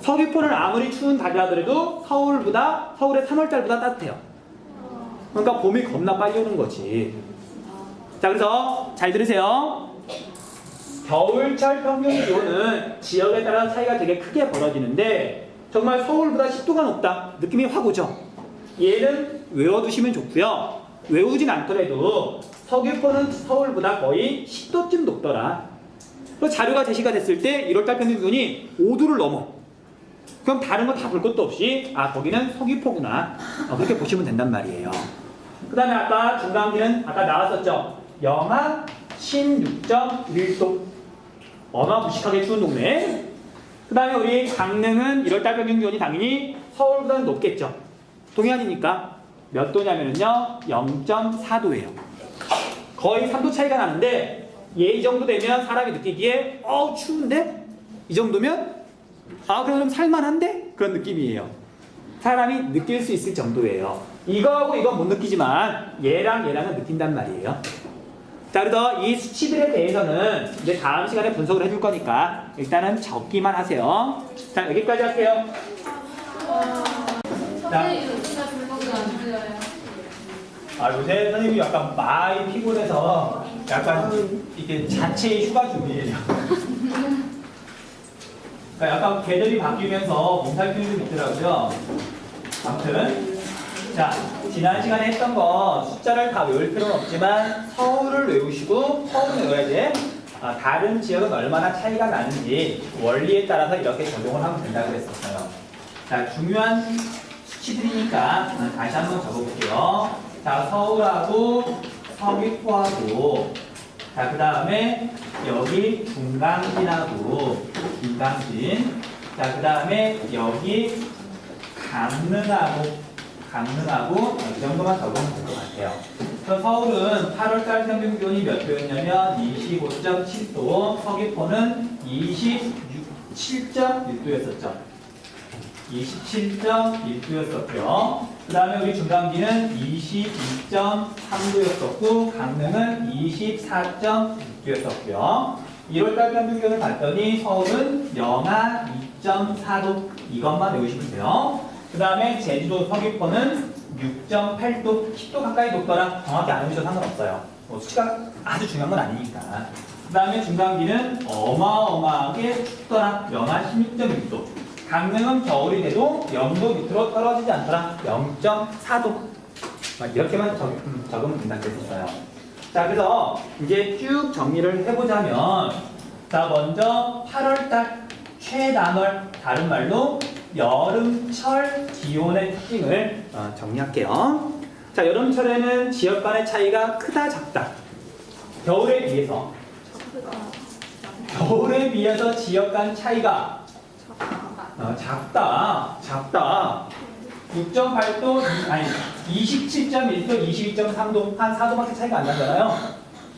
서귀포는 아무리 추운 달이라 하더라도 서울의 3월달보다 따뜻해요. 그러니까 봄이 겁나 빨리 오는 거지. 자, 그래서 잘 들으세요. 겨울철 평균 기온은 지역에 따라 차이가 되게 크게 벌어지는데 정말 서울보다 10도가 높다 느낌이 확 오죠. 얘는 외워두시면 좋고요. 외우진 않더라도 서귀포는 서울보다 거의 10도쯤 높더라. 그 자료가 제시가 됐을 때 1월달 평균 기온이 5도를 넘어. 그럼 다른 거 다 볼 것도 없이 아 거기는 서귀포구나 그렇게 보시면 된단 말이에요. 그 다음에 아까 중간기는 아까 나왔었죠. 영하 16.1도 어마무시하게 추운 동네. 그 다음에 우리 강릉은 1월달 평균 기온이 당연히 서울보다는 높겠죠. 동해안이니까 몇 도냐면요 0.4도예요. 거의 3도 차이가 나는데 얘 이 정도 되면 사람이 느끼기에 추운데? 이 정도면 그럼 살만한데? 그런 느낌이에요. 사람이 느낄 수 있을 정도예요. 이거하고 이건 못 느끼지만 얘랑 얘랑은 느낀단 말이에요. 자, 그래서 이 수치들에 대해서는 이제 다음 시간에 분석을 해줄 거니까 일단은 적기만 하세요. 자, 여기까지 할게요. 선생님 진짜 불멍이 안 들려요. 요새 선생님이 약간 많이 피곤해서 약간 이게 자체 휴가 중이에요. 그러니까 약간 계절이 바뀌면서 몸살균이 좀 있더라고요. 아무튼 자, 지난 시간에 했던 거 숫자를 다 외울 필요는 없지만 서울을 외우시고 서울은 외워야지. 다른 지역은 얼마나 차이가 나는지 원리에 따라서 이렇게 적용을 하면 된다고 했었어요. 자, 중요한 수치들이니까 다시 한번 적어볼게요. 자, 서울하고 서귀포하고 자, 그 다음에 여기 중강진하고 김강진 자, 그 다음에 여기 강릉하고 이 정도만 적으면 될 것 같아요. 그래서 서울은 8월달 평균 기온이 몇 도였냐면 25.7도, 서귀포는 27.1도였었죠. 27.1도였었고요. 그 다음에 우리 중강기는 22.3도였었고 강릉은 24.6도였었고요. 1월달 평균 기온을 봤더니 서울은 영하 2.4도 이것만 외우시면 돼요. 그 다음에 제주도 서귀포는 6.8도 10도 가까이 높더라. 정확히 안 외우셔도 상관없어요. 수치가 아주 중요한 건 아니니까. 그 다음에 중강기는 어마어마하게 춥더라. 영하 16.6도. 강릉은 겨울이 돼도 0도 밑으로 떨어지지 않더라. 0.4도. 이렇게만 적으면 된다고 했었어요. 자, 그래서 이제 쭉 정리를 해보자면, 자, 먼저 8월달 최단월, 다른 말로 여름철 기온의 특징을 정리할게요. 자, 여름철에는 지역 간의 차이가 크다, 작다. 겨울에 비해서 지역 간 차이가 작다. 6.8도, 아니 27.1도, 22.3도, 한 4도밖에 차이가 안 나잖아요.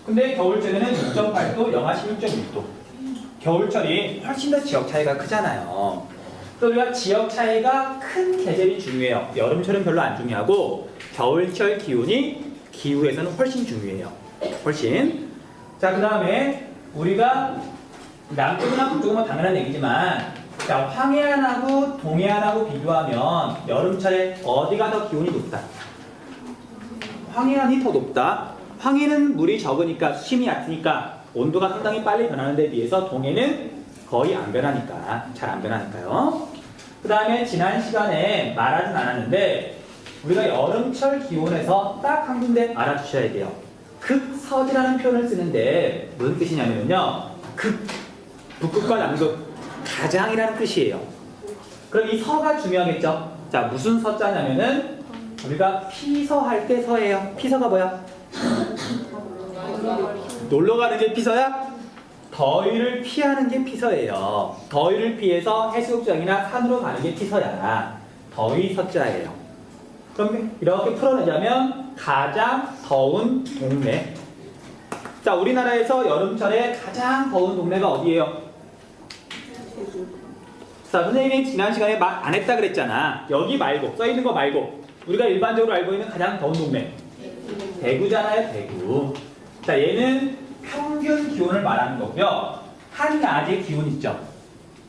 근데 겨울철에는 6.8도, 영하 16.6도. 겨울철이 훨씬 더 지역 차이가 크잖아요. 또 우리가 지역 차이가 큰 계절이 중요해요. 여름철은 별로 안 중요하고 겨울철 기온이 기후에서는 훨씬 중요해요. 훨씬. 자, 그 다음에 우리가 남쪽이나 북쪽은 당연한 얘기지만 자, 황해안하고 동해안하고 비교하면 여름철에 어디가 더 기온이 높다? 황해안이 더 높다. 황해는 물이 적으니까 수심이 얕으니까 온도가 상당히 빨리 변하는 데 비해서 동해는 거의 안 변하니까 잘 안 변하니까요. 그 다음에 지난 시간에 말하진 않았는데 우리가 여름철 기온에서 딱 한 군데 알아주셔야 돼요. 극서지라는 표현을 쓰는데 무슨 뜻이냐면요. 북극과 남극 가장이라는 뜻이에요. 그럼 이 서가 중요하겠죠. 자, 무슨 서자냐면은 우리가 피서할 때 서예요. 피서가 뭐야? 놀러 가는 게 피서야? 더위를 피하는 게 피서예요. 더위를 피해서 해수욕장이나 산으로 가는 게 피서야. 더위 서자예요. 그럼 이렇게 풀어내자면 가장 더운 동네. 자, 우리나라에서 여름철에 가장 더운 동네가 어디예요? 자, 선생님이 지난 시간에 말 안 했다 그랬잖아. 여기 말고, 써있는 거 말고 우리가 일반적으로 알고 있는 가장 더운 동네 대구잖아요, 대구. 자, 얘는 평균 기온을 말하는 거고요. 한낮의 기온 있죠.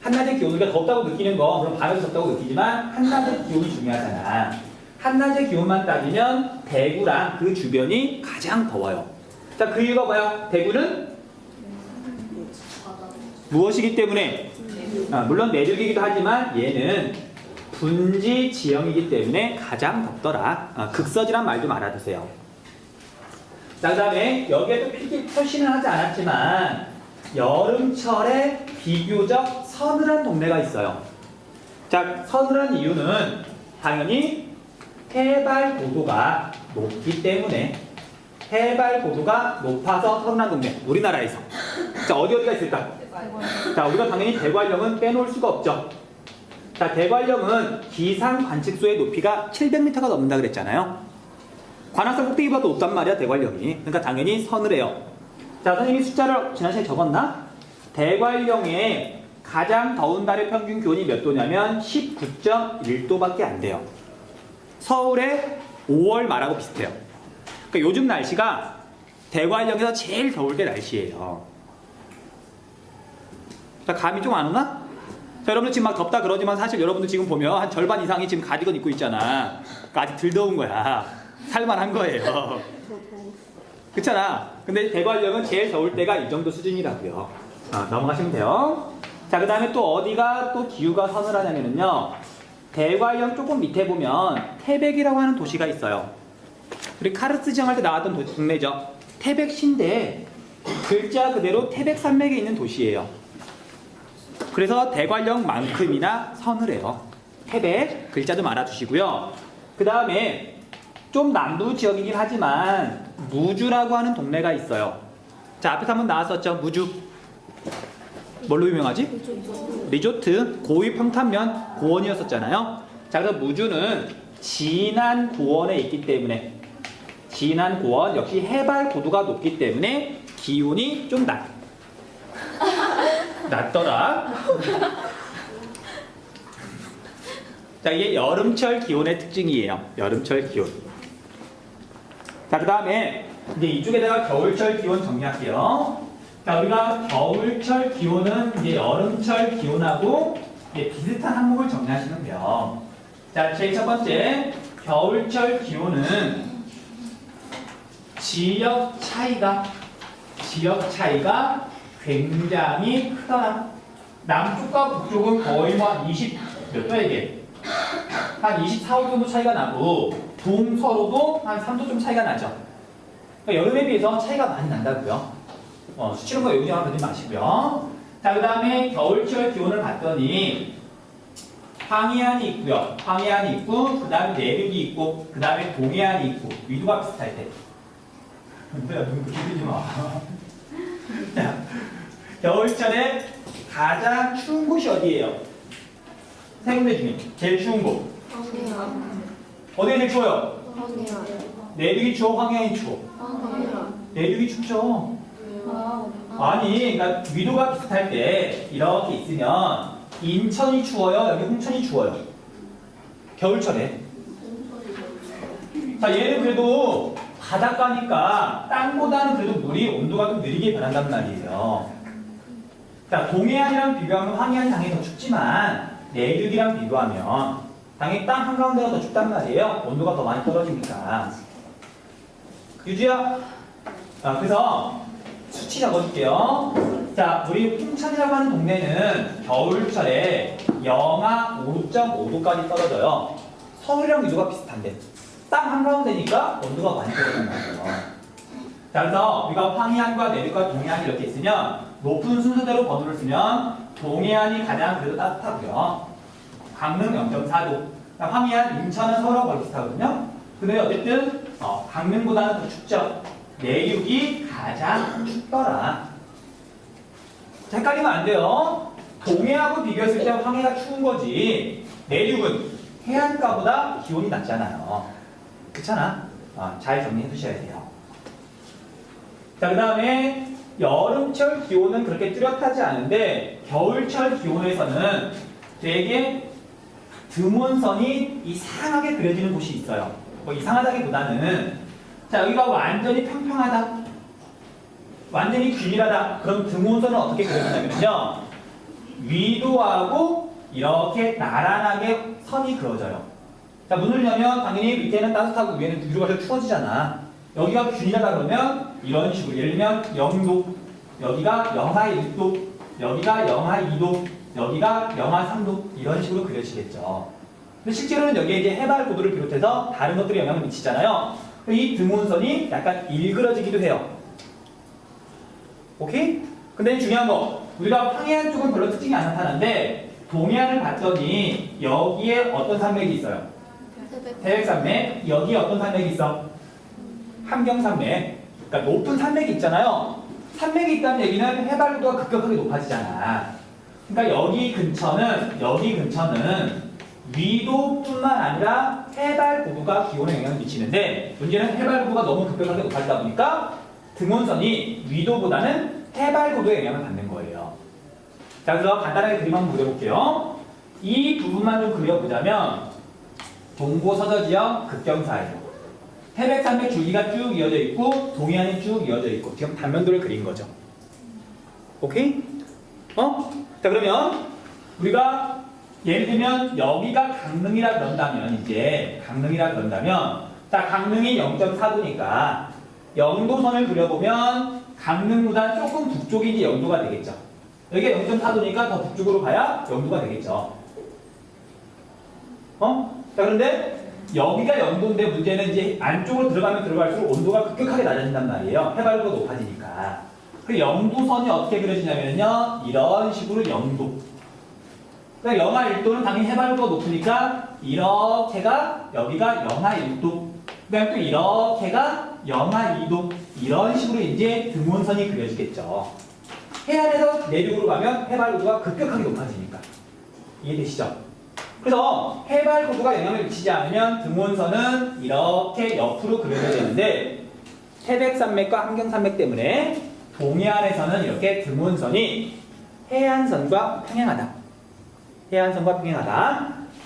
한낮의 기온, 우리가 덥다고 느끼는 거, 물론 밤에도 덥다고 느끼지만 한낮의 기온이 중요하잖아. 한낮의 기온만 따지면 대구랑 그 주변이 가장 더워요. 자, 그 이유가 뭐야? 대구는 무엇이기 때문에? 물론 내륙이기도 하지만 얘는 분지 지형이기 때문에 가장 덥더라. 극서지란 말 좀 알아두세요. 자, 그 다음에 여기에도 필기 표시는 하지 않았지만 여름철에 비교적 서늘한 동네가 있어요. 자, 서늘한 이유는 당연히 해발 고도가 높기 때문에, 해발 고도가 높아서 서늘한 동네. 우리나라에서. 자, 어디가 있을까? 자, 우리가 당연히 대관령은 빼놓을 수가 없죠. 자, 대관령은 기상 관측소의 높이가 700m가 넘는다 그랬잖아요. 관악산 꼭대기보다 높단 말이야, 대관령이. 그러니까 당연히 서늘해요. 자, 선생님이 숫자를 지난 시간에 적었나? 대관령의 가장 더운 달의 평균 기온이 몇 도냐면 19.1도밖에 안 돼요. 서울의 5월 말하고 비슷해요. 그러니까 요즘 날씨가 대관령에서 제일 더울 때 날씨예요. 자, 감이 좀 안 오나? 자, 여러분들 지금 막 덥다 그러지만 사실 여러분들 지금 보면 한 절반 이상이 지금 가디건 입고 있잖아. 그러니까 아직 덜 더운 거야. 살만한 거예요. 그렇잖아. 근데 대관령은 제일 더울 때가 이 정도 수준이라고요. 넘어가시면 돼요. 자, 그 다음에 또 어디가 또 기후가 서늘하냐면요. 대관령 조금 밑에 보면 태백이라고 하는 도시가 있어요. 우리 카르스 지정할 때 나왔던 동네죠. 태백시인데 글자 그대로 태백산맥에 있는 도시예요. 그래서 대관령만큼이나 서늘해요. 태백 글자 좀 알아두시고요. 그 다음에 좀 남부 지역이긴 하지만 무주라고 하는 동네가 있어요. 자, 앞에서 한번 나왔었죠. 무주. 뭘로 유명하지? 리조트. 고위 평탄면 고원이었었잖아요. 자, 그래서 무주는 진안 고원에 있기 때문에, 진안 고원 역시 해발 고도가 높기 때문에 기온이 좀 낮더라. 자, 이게 여름철 기온의 특징이에요. 여름철 기온. 자, 그 다음에 이제 이쪽에다가 겨울철 기온 정리할게요. 자, 우리가 겨울철 기온은 이제 여름철 기온하고 이제 비슷한 항목을 정리하시면 돼요. 자, 제일 첫 번째, 겨울철 기온은 지역 차이가 굉장히 크더라. 남쪽과 북쪽은 거의 뭐 한 20 몇 도에게 한 24, 5도 정도 차이가 나고 동서로도 한 3도 좀 차이가 나죠. 그러니까 여름에 비해서 차이가 많이 난다고요. 수치는 거 외우지 하지 마시고요. 자, 그 다음에 겨울철 기온을 봤더니 황해안이 있고요. 황해안이 있고, 그 다음에 내륙이 있고, 그 다음에 동해안이 있고, 위도가 비슷할 때. 근데 눈 기대지 마. 자, 겨울철에 가장 추운 곳이 어디예요? 세 군데 중에 제일 추운 곳. 어디가 제일 추워요? 내륙이 추워, 황해안이 추워? 내륙이 춥죠. 아니, 그러니까 위도가 비슷할 때 이렇게 있으면 인천이 추워요, 여기 홍천이 추워요. 겨울철에. 자, 얘는 그래도 바닷가니까 땅보다는 그래도 물이 온도가 좀 느리게 변한단 말이에요. 자, 동해안이랑 비교하면 황해안이 당연히 더 춥지만 내륙이랑 비교하면 당연히 땅 한가운데가 더 춥단 말이에요. 온도가 더 많이 떨어지니까. 유주야. 그래서 수치 적어줄게요. 자, 우리 홍천이라고 하는 동네는 겨울철에 영하 5.5도까지 떨어져요. 서울이랑 위도가 비슷한데 땅 한가운데니까 온도가 많이 떨어진단 말이에요. 자, 그래서 우리가 황해안과 내륙과 동해안이 이렇게 있으면 높은 순서대로 번호를 쓰면 동해안이 가장 그래도 따뜻하고요. 강릉 0.4도. 황해안, 인천은 서울하고 거의 비슷하거든요. 근데 어쨌든 강릉보다는 더 춥죠. 내륙이 가장 춥더라. 자, 헷갈리면 안 돼요. 동해하고 비교했을 때 황해가 추운 거지. 내륙은 해안가보다 기온이 낮잖아요. 그렇잖아. 잘 정리해 두셔야 돼요. 자, 그 다음에 여름철 기온은 그렇게 뚜렷하지 않은데 겨울철 기온에서는 되게 드문선이 이상하게 그려지는 곳이 있어요. 뭐 이상하다기보다는 자, 여기가 완전히 평평하다. 완전히 균일하다. 그럼 등운선은 어떻게 그려지냐면요. 위도하고 이렇게 나란하게 선이 그어져요. 자, 문을 열면 당연히 밑에는 따뜻하고 위에는 위로 가서 추워지잖아. 여기가 균일하다 그러면 이런 식으로 예를 들면 0도, 여기가 영하 1도, 여기가 영하 2도, 여기가 영하 3도 이런 식으로 그려지겠죠. 근데 실제로는 여기에 이제 해발 고도를 비롯해서 다른 것들이 영향을 미치잖아요. 이 등운선이 약간 일그러지기도 해요. 오케이? 근데 중요한 거, 우리가 황해안 쪽은 별로 특징이 안 나타나는데 동해안을 봤더니 여기에 어떤 산맥이 있어요? 태백산맥. 여기에 어떤 산맥이 있어? 함경산맥. 그러니까 높은 산맥이 있잖아요. 산맥이 있다는 얘기는 해발 고도가 급격하게 높아지잖아. 그러니까 여기 근처는 위도뿐만 아니라 해발 고도가 기온에 영향을 미치는데 문제는 해발 고도가 너무 급격하게 높아지다 보니까 등원선이 위도보다는 해발 고도에 영향을 받는 거예요. 자, 그래서 간단하게 그림 한번 그려볼게요. 이 부분만 좀 그려보자면 동고서저지역 극경 사이로 태백산맥 줄기가 쭉 이어져 있고 동해안이 쭉 이어져 있고 지금 단면도를 그린 거죠. 오케이? 자, 그러면 우리가 예를 들면 여기가 강릉이라 그런다면 자, 강릉이 0.4도니까 영도선을 그려보면 강릉보다 조금 북쪽이 이제 영도가 되겠죠. 여기가 0.4도니까 더 북쪽으로 가야 영도가 되겠죠. 자, 그런데 여기가 영도인데 문제는 이제 안쪽으로 들어가면 들어갈수록 온도가 급격하게 낮아진단 말이에요. 해발도 높아지니까. 그 영도선이 어떻게 그려지냐면요. 이런 식으로 영도. 그러니까 영하 1도는 당연히 해발도가 높으니까 이렇게가 여기가 영하 1도. 그다음에 또 이렇게가 영하 2도. 이런 식으로 이제 등원선이 그려지겠죠. 해안에서 내륙으로 가면 해발고도가 급격하게 높아지니까. 이해되시죠? 그래서 해발고도가 영향을 미치지 않으면 등원선은 이렇게 옆으로 그려져야 되는데 태백산맥과 함경산맥 때문에 동해안에서는 이렇게 등원선이 해안선과 평행하다.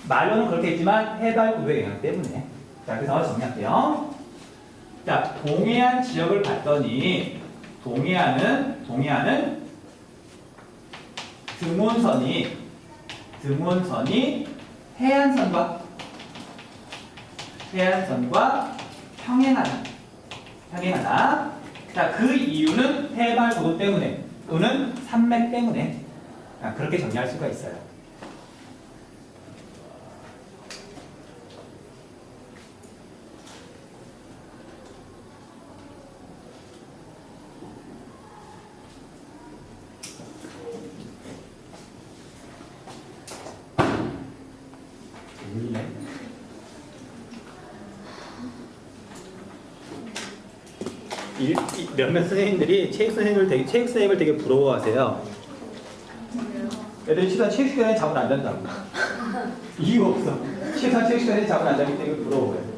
말로는 그렇게 했지만 해발고도의 영향 때문에. 자, 그래서 정리할게요. 자, 동해안 지역을 봤더니 동해안은 등원선이 해안선과 평행하다. 자, 그 이유는 해발 고도 때문에 또는 산맥 때문에. 그렇게 정리할 수가 있어요. 몇몇 선생님들이 체육 선생님을 되게 부러워하세요. 애들이 최소한 체육 시간에 잠을 안 잔다고. 이유가 없어. 최소한 체육 시간에 잠을 안 자기 때문에 부러워요.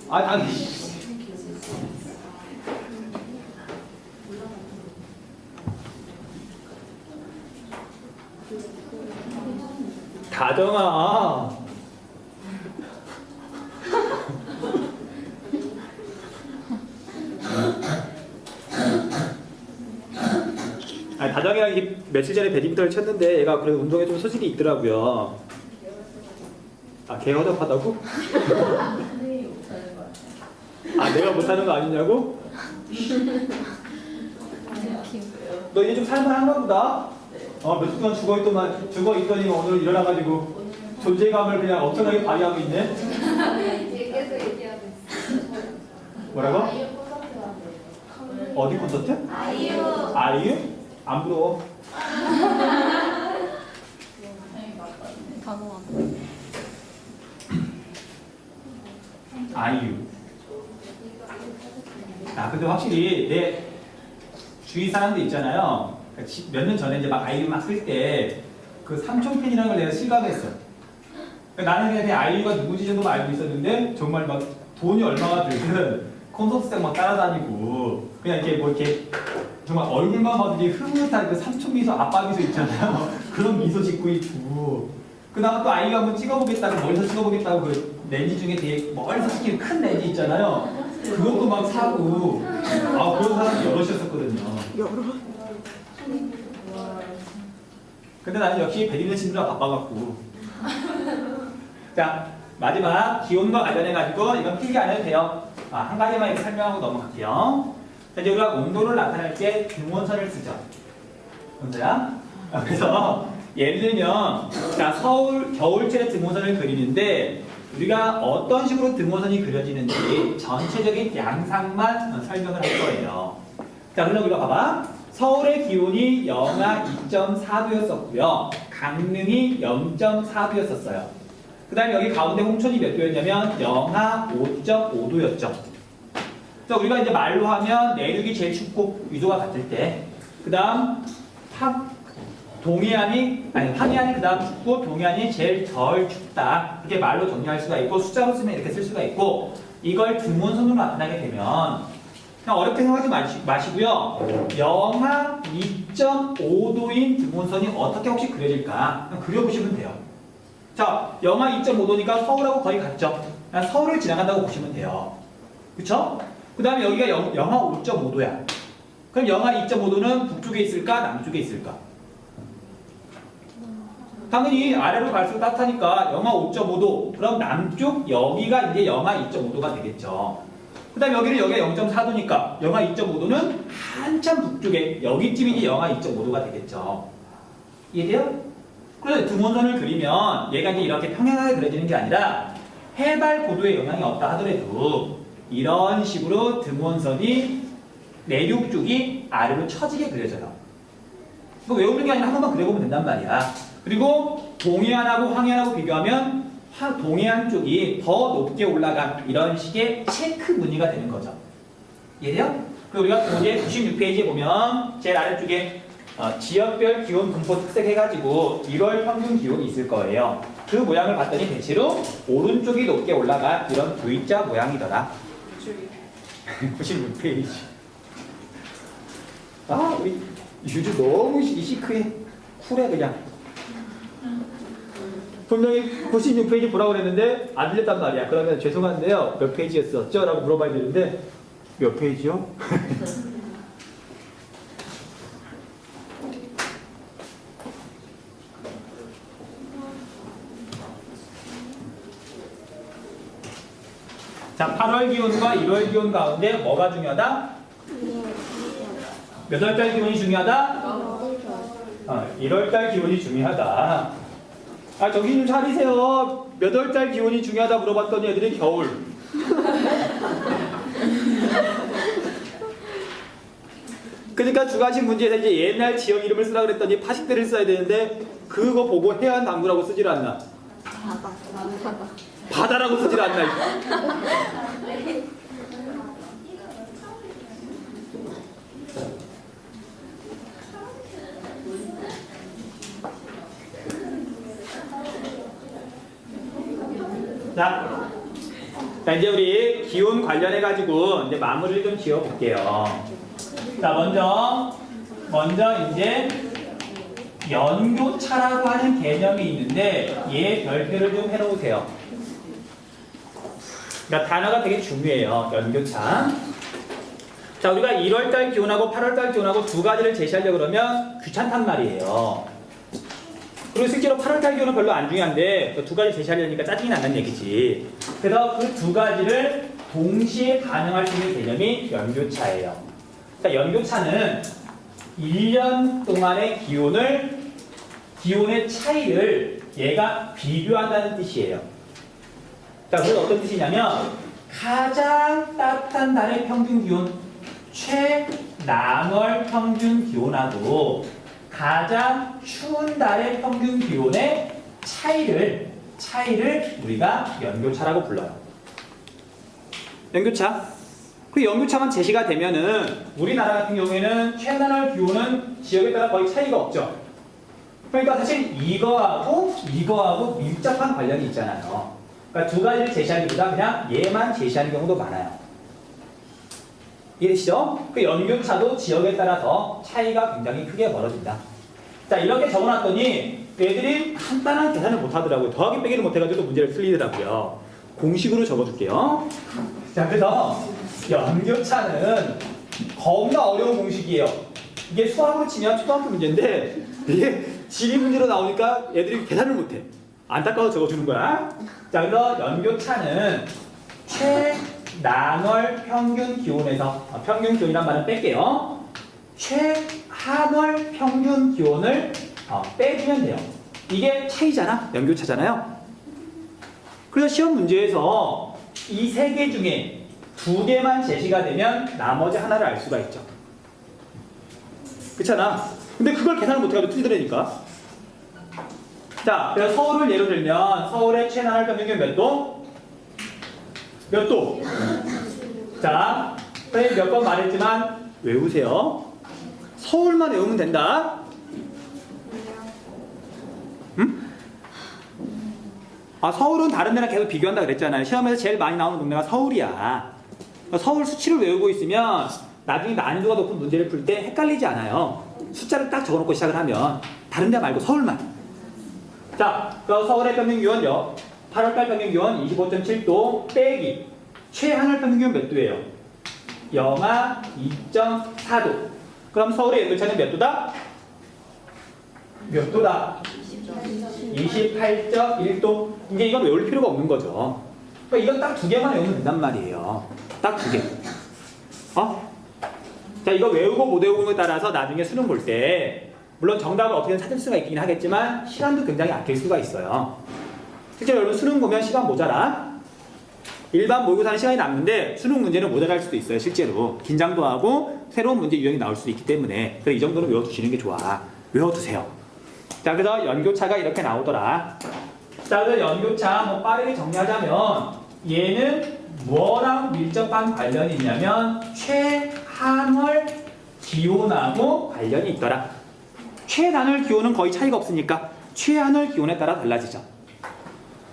아니. 다정아. 다정이랑 이게 며칠 전에 배드민턴을 쳤는데 얘가 그래도 운동에 좀 소질이 있더라고요. 걔 허접하다고? 내가 못하는 거 아니냐고? 너 이제 좀 살만한가 보다. 며칠 동안 죽어있더니 오늘 일어나가지고 존재감을 그냥 엄청나게 발휘하고 있네. 계속 얘기하고 있어. 뭐라고? 어디 콘서트? 아이유? 안 부러워. 아이유. 근데 확실히 내 주위 사람들 있잖아요. 몇 년 전에 이제 막 아이유 막 쓸 때 그 삼촌 팬이라는 걸 내가 실감했어. 나는 그냥 아이유가 누구지 정도만 알고 있었는데 정말 막 돈이 얼마가 들든 콘서트장 막 따라다니고 그냥 이렇게 정말 얼굴만 봐도 이제 흐뭇한 그 삼촌 미소, 아빠 미소 있잖아요. 그런 미소 짓고 있고. 그다음 또 아이가 한번 찍어보겠다고, 멀리서 찍어보겠다고 렌즈 중에 되게 멀리서 찍히는 큰 렌즈 있잖아요. 그것도 막 사고 그런 사람이 여럿이었었거든요. 근데 나는 역시 배드민턴 친구라 바빠갖고. 자, 마지막 기온과 관련해가지고 이건 필기 안 해도 돼요. 한 가지만 이렇게 설명하고 넘어갈게요. 자, 이제 우리가 온도를 나타낼 때 등원선을 쓰죠. 온도야? 그래서 예를 들면 자, 서울 겨울철에 등원선을 그리는데 우리가 어떤 식으로 등원선이 그려지는지 전체적인 양상만 설명을 할 거예요. 자, 그럼 우리가 봐봐. 서울의 기온이 영하 2.4도였었고요. 강릉이 0.4도였었어요. 그 다음에 여기 가운데 홍천이 몇 도였냐면 영하 5.5도였죠. 그래서 우리가 이제 말로 하면 내륙이 제일 춥고 위도가 같을 때, 그 다음 황해안이 그 다음 춥고 동해안이 제일 덜 춥다. 이렇게 말로 정리할 수가 있고 숫자로 쓰면 이렇게 쓸 수가 있고 이걸 등원선으로 나타나게 되면 그냥 어렵게 생각하지 마시고요. 영하 2.5도인 등원선이 어떻게 혹시 그려질까? 그냥 그려보시면 돼요. 자, 영하 2.5도니까 서울하고 거의 같죠? 그냥 서울을 지나간다고 보시면 돼요. 그쵸? 그 다음에 여기가 영하 5.5도야. 그럼 영하 2.5도는 북쪽에 있을까? 남쪽에 있을까? 당연히 아래로 갈수록 따뜻하니까 영하 5.5도. 그럼 남쪽 여기가 이제 영하 2.5도가 되겠죠. 그 다음에 여기가 0.4도니까 영하 2.5도는 한참 북쪽에 여기쯤이 이제 영하 2.5도가 되겠죠. 이해돼요? 그래서 등원선을 그리면 얘가 이제 이렇게 평행하게 그려지는 게 아니라 해발 고도에 영향이 없다 하더라도 이런 식으로 등원선이 내륙 쪽이 아래로 처지게 그려져요. 이거 외우는 게 아니라 한 번만 그려보면 된단 말이야. 그리고 동해안하고 황해안하고 비교하면 동해안 쪽이 더 높게 올라간 이런 식의 체크 무늬가 되는 거죠. 이해돼요? 그리고 우리가 이제 96페이지에 보면 제일 아래쪽에 지역별 기온 분포 특색 해가지고 1월 평균 기온이 있을 거예요. 그 모양을 봤더니 대체로 오른쪽이 높게 올라간 이런 V자 모양이더라. 96페이지. 우리 유주 너무 시크해. 쿨해 그냥. 분명히 96페이지 보라고 그랬는데 안 들렸단 말이야. 그러면 죄송한데요. 몇 페이지였었죠? 라고 물어봐야 되는데 몇 페이지요? 자, 8월 기온과 1월 기온 가운데 뭐가 중요하다? 몇 월달 기온이 중요하다? 1월달 기온이 중요하다. 정신 좀 차리세요. 몇 월달 기온이 중요하다 물어봤더니 애들이 겨울. 그러니까 주관식 문제에서 이제 옛날 지역 이름을 쓰라고 그랬더니 파식대를 써야 되는데 그거 보고 해안 남부라고 쓰질 않나? 바다라고 쓰질 않나? 자, 이제 우리 기온 관련해가지고 이제 마무리를 좀 지어볼게요. 자, 먼저 이제 연교차라고 하는 개념이 있는데 얘 별표를 좀 해놓으세요. 그러니까 단어가 되게 중요해요. 연교차. 자, 우리가 1월달 기온하고 8월달 기온하고 두 가지를 제시하려고 그러면 귀찮단 말이에요. 그리고 실제로 8월달 기온은 별로 안 중요한데 두 가지 제시하려니까 짜증이 난다는 얘기지. 그래서 그 두 가지를 동시에 반영할 수 있는 개념이 연교차예요. 자, 연교차는 1년 동안의 기온의 차이를 얘가 비교한다는 뜻이에요. 자, 그래서 어떤 뜻이냐면 가장 따뜻한 달의 평균 기온, 최남월 평균 기온하고 가장 추운 달의 평균 기온의 차이를 우리가 연교차라고 불러요. 연교차. 그 연교차만 제시가 되면은 우리나라 같은 경우에는 최남월 기온은 지역에 따라 거의 차이가 없죠. 그러니까 사실 이거하고 밀접한 관련이 있잖아요. 그러니까 두 가지를 제시하기보다 그냥 얘만 제시하는 경우도 많아요. 이해되시죠? 그 연교차도 지역에 따라서 차이가 굉장히 크게 벌어진다. 자, 이렇게 적어놨더니 애들이 간단한 계산을 못하더라고요. 더하기 빼기를 못해가지고 문제를 틀리더라고요. 공식으로 적어줄게요. 자, 그래서 연교차는 겁나 어려운 공식이에요. 이게 수학으로 치면 초등학교 문제인데 이게 지리 문제로 나오니까 애들이 계산을 못해. 안타까워서 적어주는 거야. 자, 그래서 연교차는 최난월 평균 기온에서 평균 기온이란 말은 뺄게요. 최하월 평균 기온을 빼주면 돼요. 이게 차이잖아. 연교차잖아요. 그래서 시험 문제에서 이 세 개 중에 두 개만 제시가 되면 나머지 하나를 알 수가 있죠. 그렇잖아. 근데 그걸 계산을 못해가지고 틀리더라니까. 자, 그래서 서울을 예로 들면 서울의 최난월 평균 기온 몇 도? 몇 도? 자, 선생님 몇 번 말했지만 외우세요. 서울만 외우면 된다. 응? 아, 서울은 다른 데랑 계속 비교한다 그랬잖아요. 시험에서 제일 많이 나오는 동네가 서울이야. 서울 수치를 외우고 있으면 나중에 난이도가 높은 문제를 풀 때 헷갈리지 않아요. 숫자를 딱 적어놓고 시작을 하면 다른 데 말고 서울만. 자, 그 서울의 평균 기온요. 8월달 평균 기온 25.7도 빼기 최하늘 평균 기온 몇 도예요? 영하 2.4도. 그럼 서울의 연도차는 몇 도다? 몇 도다? 28.1도. 이제 이건 외울 필요가 없는 거죠. 그러니까 이건 딱 두 개만 외우면 된단 말이에요. 딱 두 개. 자, 이거 외우고 못 외우고에 따라서 나중에 수능 볼 때 물론 정답을 어떻게든 찾을 수가 있긴 하겠지만 시간도 굉장히 아낄 수가 있어요. 실제로 여러분 수능 보면 시간 모자라. 일반 모의고사는 시간이 남는데 수능 문제는 모자랄 수도 있어요. 실제로 긴장도 하고 새로운 문제 유형이 나올 수도 있기 때문에 그래서 이 정도는 외워두시는 게 좋아. 외워두세요. 자, 그래서 연교차가 이렇게 나오더라. 자, 그래서 연교차 뭐 빠르게 정리하자면 얘는 뭐랑 밀접한 관련이 있냐면 최한월 기온하고 관련이 있더라. 최단월 기온은 거의 차이가 없으니까 최한월 기온에 따라 달라지죠.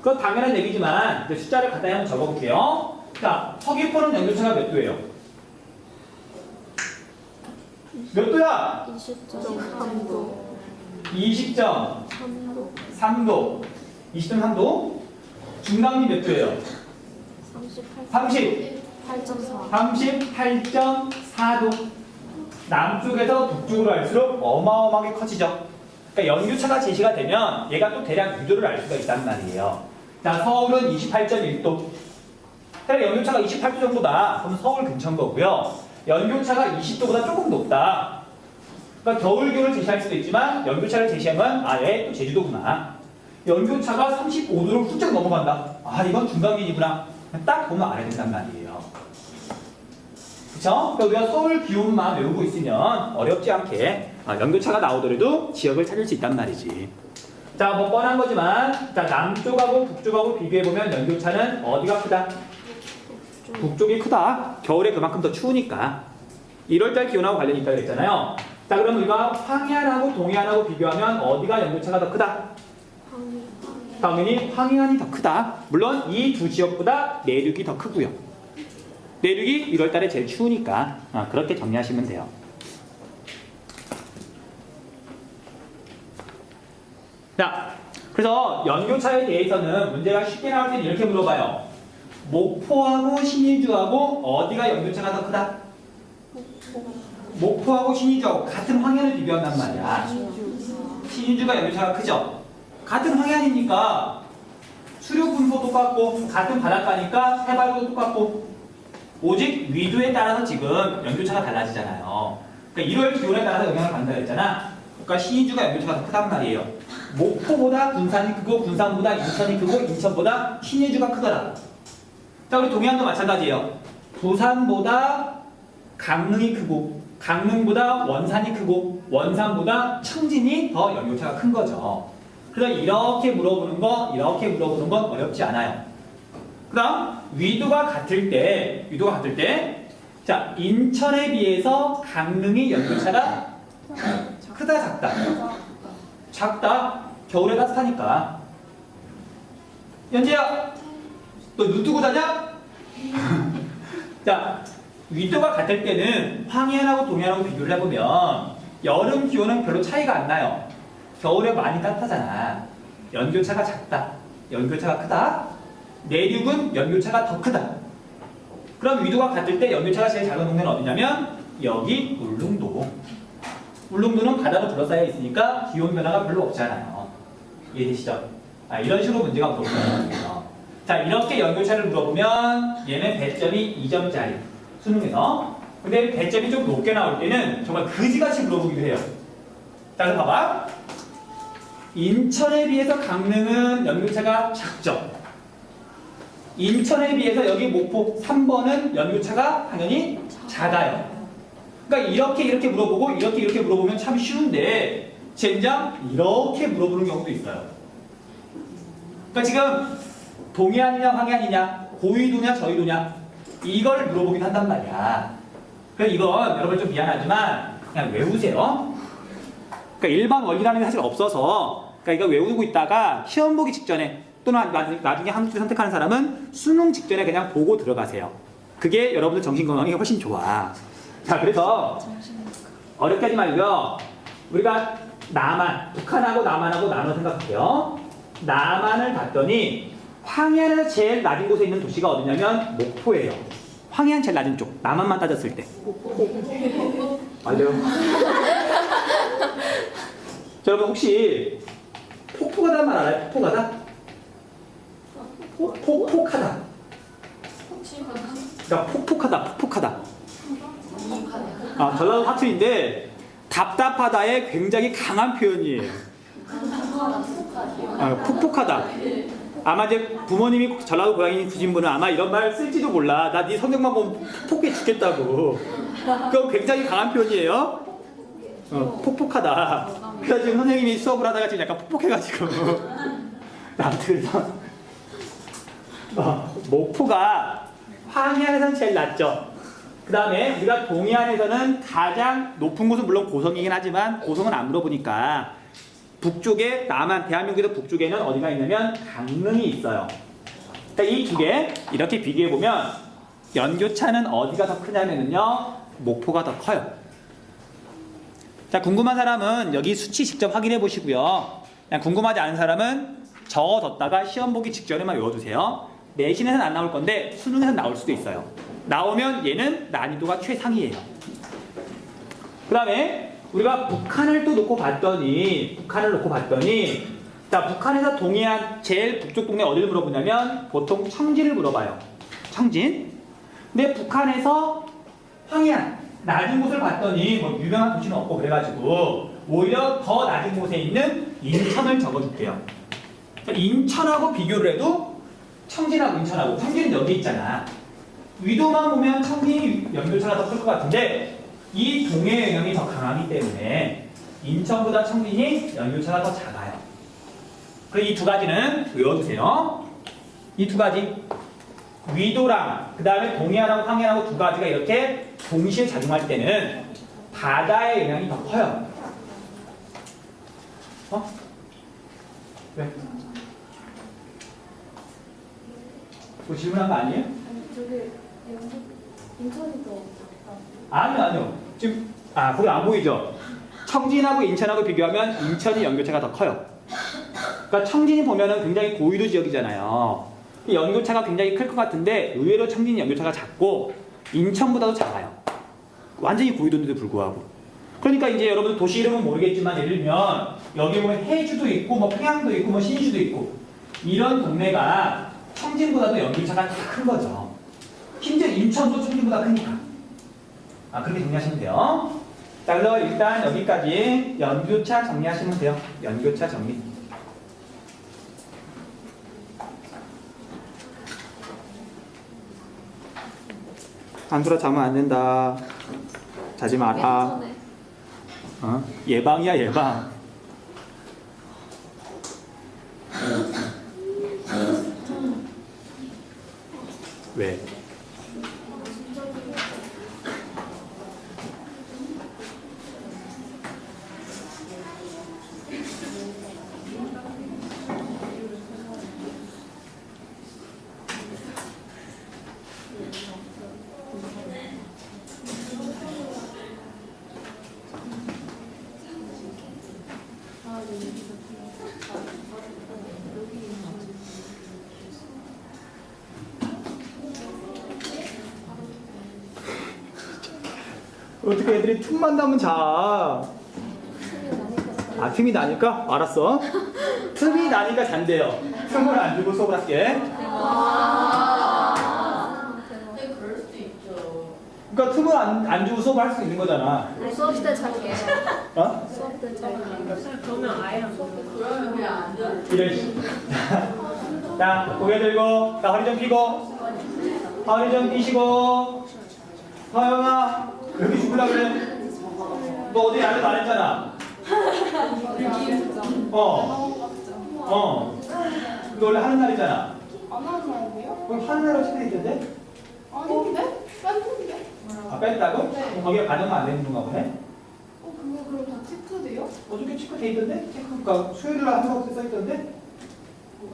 그건 당연한 얘기지만 이제 숫자를 간단히 한번 적어볼게요. 자, 서귀포는 연교차가 몇 도예요? 몇 도야? 20.3도. 20.3도. 20.3도. 중강리 몇 도예요? 38.4. 38.4도. 남쪽에서 북쪽으로 갈수록 어마어마하게 커지죠. 그러니까 연교차가 제시가 되면 얘가 또 대략 유도를 알 수가 있단 말이에요. 자, 서울은 28.1도. 그러니까 연교차가 28도 정도다. 그럼 서울 근처인 거고요. 연교차가 20도보다 조금 높다. 그러니까 겨울 기온을 제시할 수도 있지만 연교차를 제시하면 얘 또 제주도구나. 연교차가 35도를 훌쩍 넘어간다. 이건 중간기이구나. 딱 보면 알아야 된단 말이에요. 그쵸? 그러니까 우리가 서울 기온만 외우고 있으면 어렵지 않게 연교차가 나오더라도 지역을 찾을 수 있단 말이지. 자, 뭐 뻔한 거지만 자, 남쪽하고 북쪽하고 비교해보면 연교차는 어디가 크다? 북쪽이 크다. 겨울에 그만큼 더 추우니까. 1월달 기온하고 관련이 있다고 그랬잖아요. 자, 그럼 우리가 황해안하고 동해안하고 비교하면 어디가 연교차가 더 크다? 당연히 황해안이 더 크다. 물론 이 두 지역보다 내륙이 더 크고요. 내륙이 1월달에 제일 추우니까 그렇게 정리하시면 돼요. 자, 그래서 연교차에 대해서는 문제가 쉽게 나올 때는 이렇게 물어봐요. 목포하고 신의주하고 어디가 연교차가 더 크다? 목포하고 신의주하고 같은 황해안을 비교한단 말이야. 신의주가 연교차가 크죠? 같은 황해안이니까 수륙 분포 똑같고 같은 바닷가니까 해발도 똑같고 오직 위도에 따라서 지금 연교차가 달라지잖아요. 그러니까 1월 기온에 따라서 영향을 받는다 했잖아. 그러니까 신의주가 연교차가 더 크단 말이에요. 목포보다 군산이 크고 군산보다 인천이 크고 인천보다 신의주가 크더라. 자, 우리 동해안도 마찬가지예요. 부산보다 강릉이 크고 강릉보다 원산이 크고 원산보다 청진이 더 연교차가 큰 거죠. 그래서 이렇게 물어보는 건 어렵지 않아요. 그 다음 위도가 같을 때 자, 인천에 비해서 강릉이 연교차가 크다 작다? 작다. 겨울에 따뜻하니까. 연지야, 너 눈 뜨고 자냐? 자, 위도가 같을 때는 황해안하고 동해안하고 비교를 해보면 여름 기온은 별로 차이가 안 나요. 겨울에 많이 따뜻하잖아. 연교차가 작다. 연교차가 크다. 내륙은 연교차가 더 크다. 그럼 위도가 같을 때 연교차가 제일 작은 동네는 어디냐면 여기 울릉도. 울릉도는 바다로 둘러싸여 있으니까 기온 변화가 별로 없잖아요. 이해되시죠? 이런 식으로 문제가 물어보거든요. 자, 이렇게 연교차를 물어보면 얘는 배점이 2점짜리 수능에서. 근데 배점이 좀 높게 나올 때는 정말 그지같이 물어보기도 해요. 자, 그럼 봐봐. 인천에 비해서 강릉은 연교차가 작죠. 인천에 비해서 여기 목포 3번은 연교차가 당연히 작아요. 그러니까 이렇게 물어보고 이렇게 물어보면 참 쉬운데 젠장 이렇게 물어보는 경우도 있어요. 그러니까 지금 동해안이냐 황해안이냐 고위도냐 저위도냐 이걸 물어보긴 한단 말이야. 그러니까 이건 여러분 좀 미안하지만 그냥 외우세요. 그러니까 일반 원리라는 게 사실 없어서 그러니까 이거 외우고 있다가 시험 보기 직전에 또는 나중에 함수 선택하는 사람은 수능 직전에 그냥 보고 들어가세요. 그게 여러분들 정신 건강에 훨씬 좋아. 자, 그래서 어렵게 하지 말고요. 우리가 남한, 북한하고 남한하고 나눠 생각할게요. 남한을 봤더니 황해안에서 제일 낮은 곳에 있는 도시가 어디냐면 목포예요. 황해안 제일 낮은 쪽. 남한만 따졌을 때. 알려요? 자, 여러분 혹시 폭포가다는 말 알아요? 폭포가다? 폭폭하다. 그러니까 폭폭하다. 전라도 사투리인데 답답하다에 굉장히 강한 표현이에요. 폭폭하다. 아마 이제 부모님이 전라도 고향인 주신 분은 아마 이런 말 쓸지도 몰라. 나 네 성격만 보면 폭폭해 죽겠다고. 그건 굉장히 강한 표현이에요. 폭폭하다. 그래서 지금 선생님이 수업을 하다가 지금 약간 폭폭해가지고. 아무튼 그래서 목포가 황해안에서는 제일 낮죠. 그 다음에 우리가 동해안에서는 가장 높은 곳은 물론 고성이긴 하지만 고성은 안 물어보니까 북쪽에 남한 대한민국에서 북쪽에는 어디가 있냐면 강릉이 있어요. 그러니까 이 두 개 이렇게 비교해 보면 연교차는 어디가 더 크냐면요 목포가 더 커요. 자, 궁금한 사람은 여기 수치 직접 확인해 보시고요. 그냥 궁금하지 않은 사람은 적어뒀다가 시험 보기 직전에만 외워두세요. 내신에서는 안 나올 건데 수능에서는 나올 수도 있어요. 나오면 얘는 난이도가 최상이에요. 그 다음에 우리가 북한을 또 놓고 봤더니 자, 북한에서 동해안 제일 북쪽 동네 어디를 물어보냐면 보통 청진을 물어봐요. 청진. 근데 북한에서 황해안 낮은 곳을 봤더니 뭐 유명한 도시는 없고 그래가지고 오히려 더 낮은 곳에 있는 인천을 적어줄게요. 인천하고 비교를 해도 청진하고 인천하고 청진은 여기 있잖아. 위도만 보면 청진이 연교차가 더 클 것 같은데 이 동해 영향이 더 강하기 때문에 인천보다 청진이 연교차가 더 작아요. 그래서 이 두 가지는 외워두세요. 이 두 가지 위도랑 그 다음에 동해안하고 황해안하고 두 가지가 이렇게 동시에 작용할 때는 바다의 영향이 더 커요. 왜? 뭐 질문한 거 아니에요? 저기 인천이 더 아니요. 지금 거기 안 보이죠? 청진하고 인천하고 비교하면 인천이 연교차가 더 커요. 그러니까 청진이 보면은 굉장히 고위도 지역이잖아요. 연교차가 굉장히 클 것 같은데 의외로 청진이 연교차가 작고 인천보다도 작아요. 완전히 고위도인데도 불구하고. 그러니까 이제 여러분 도시 이름은 모르겠지만 예를 들면 여기 보면 해주도 있고 뭐 평양도 있고 뭐 신주도 있고 이런 동네가 청진보다도 연교차가 다 큰 거죠. 심지어 인천도 청진보다 크니까. 그렇게 정리하시면 돼요. 자, 그래서 일단 여기까지 연교차 정리하시면 돼요. 연교차 정리. 한솔아 자면 안 된다. 자지 마라. 예방이야 예방. 왜? 어떻게 애들이 틈만 나면 자. 아, 틈이 나니까? 알았어. 틈이 나니까 잔대요. 틈을 안 주고 수업을 할게. 네, 그럴 수도 있죠. 그러니까 틈을 안 주고 수업을 할 수 있는 거잖아. 수업 때 잘게요. 어? 수업 때 잘게요. 그러면 아예 안 돼요. 그러면 그냥 안 돼요. 이런 식. 자, 고개 들고, 자, 허리 좀 펴고, 허리 좀 펴시고, 서영아, 여기 죽으려고 그래. 너 어제 나한테 말했잖아. 너 원래 하는 날이잖아. 안 하는 날이에요? 그럼 하는 날로 책에 있던데? 아닌데? 뺐는데? 아, 뺐다고? 네. 거기에 반영은 안 되는 건가 보네? 그거 그럼 다 체크돼요? 어저께 체크돼 있던데? 체크가 수요일 날 한번 써있던데?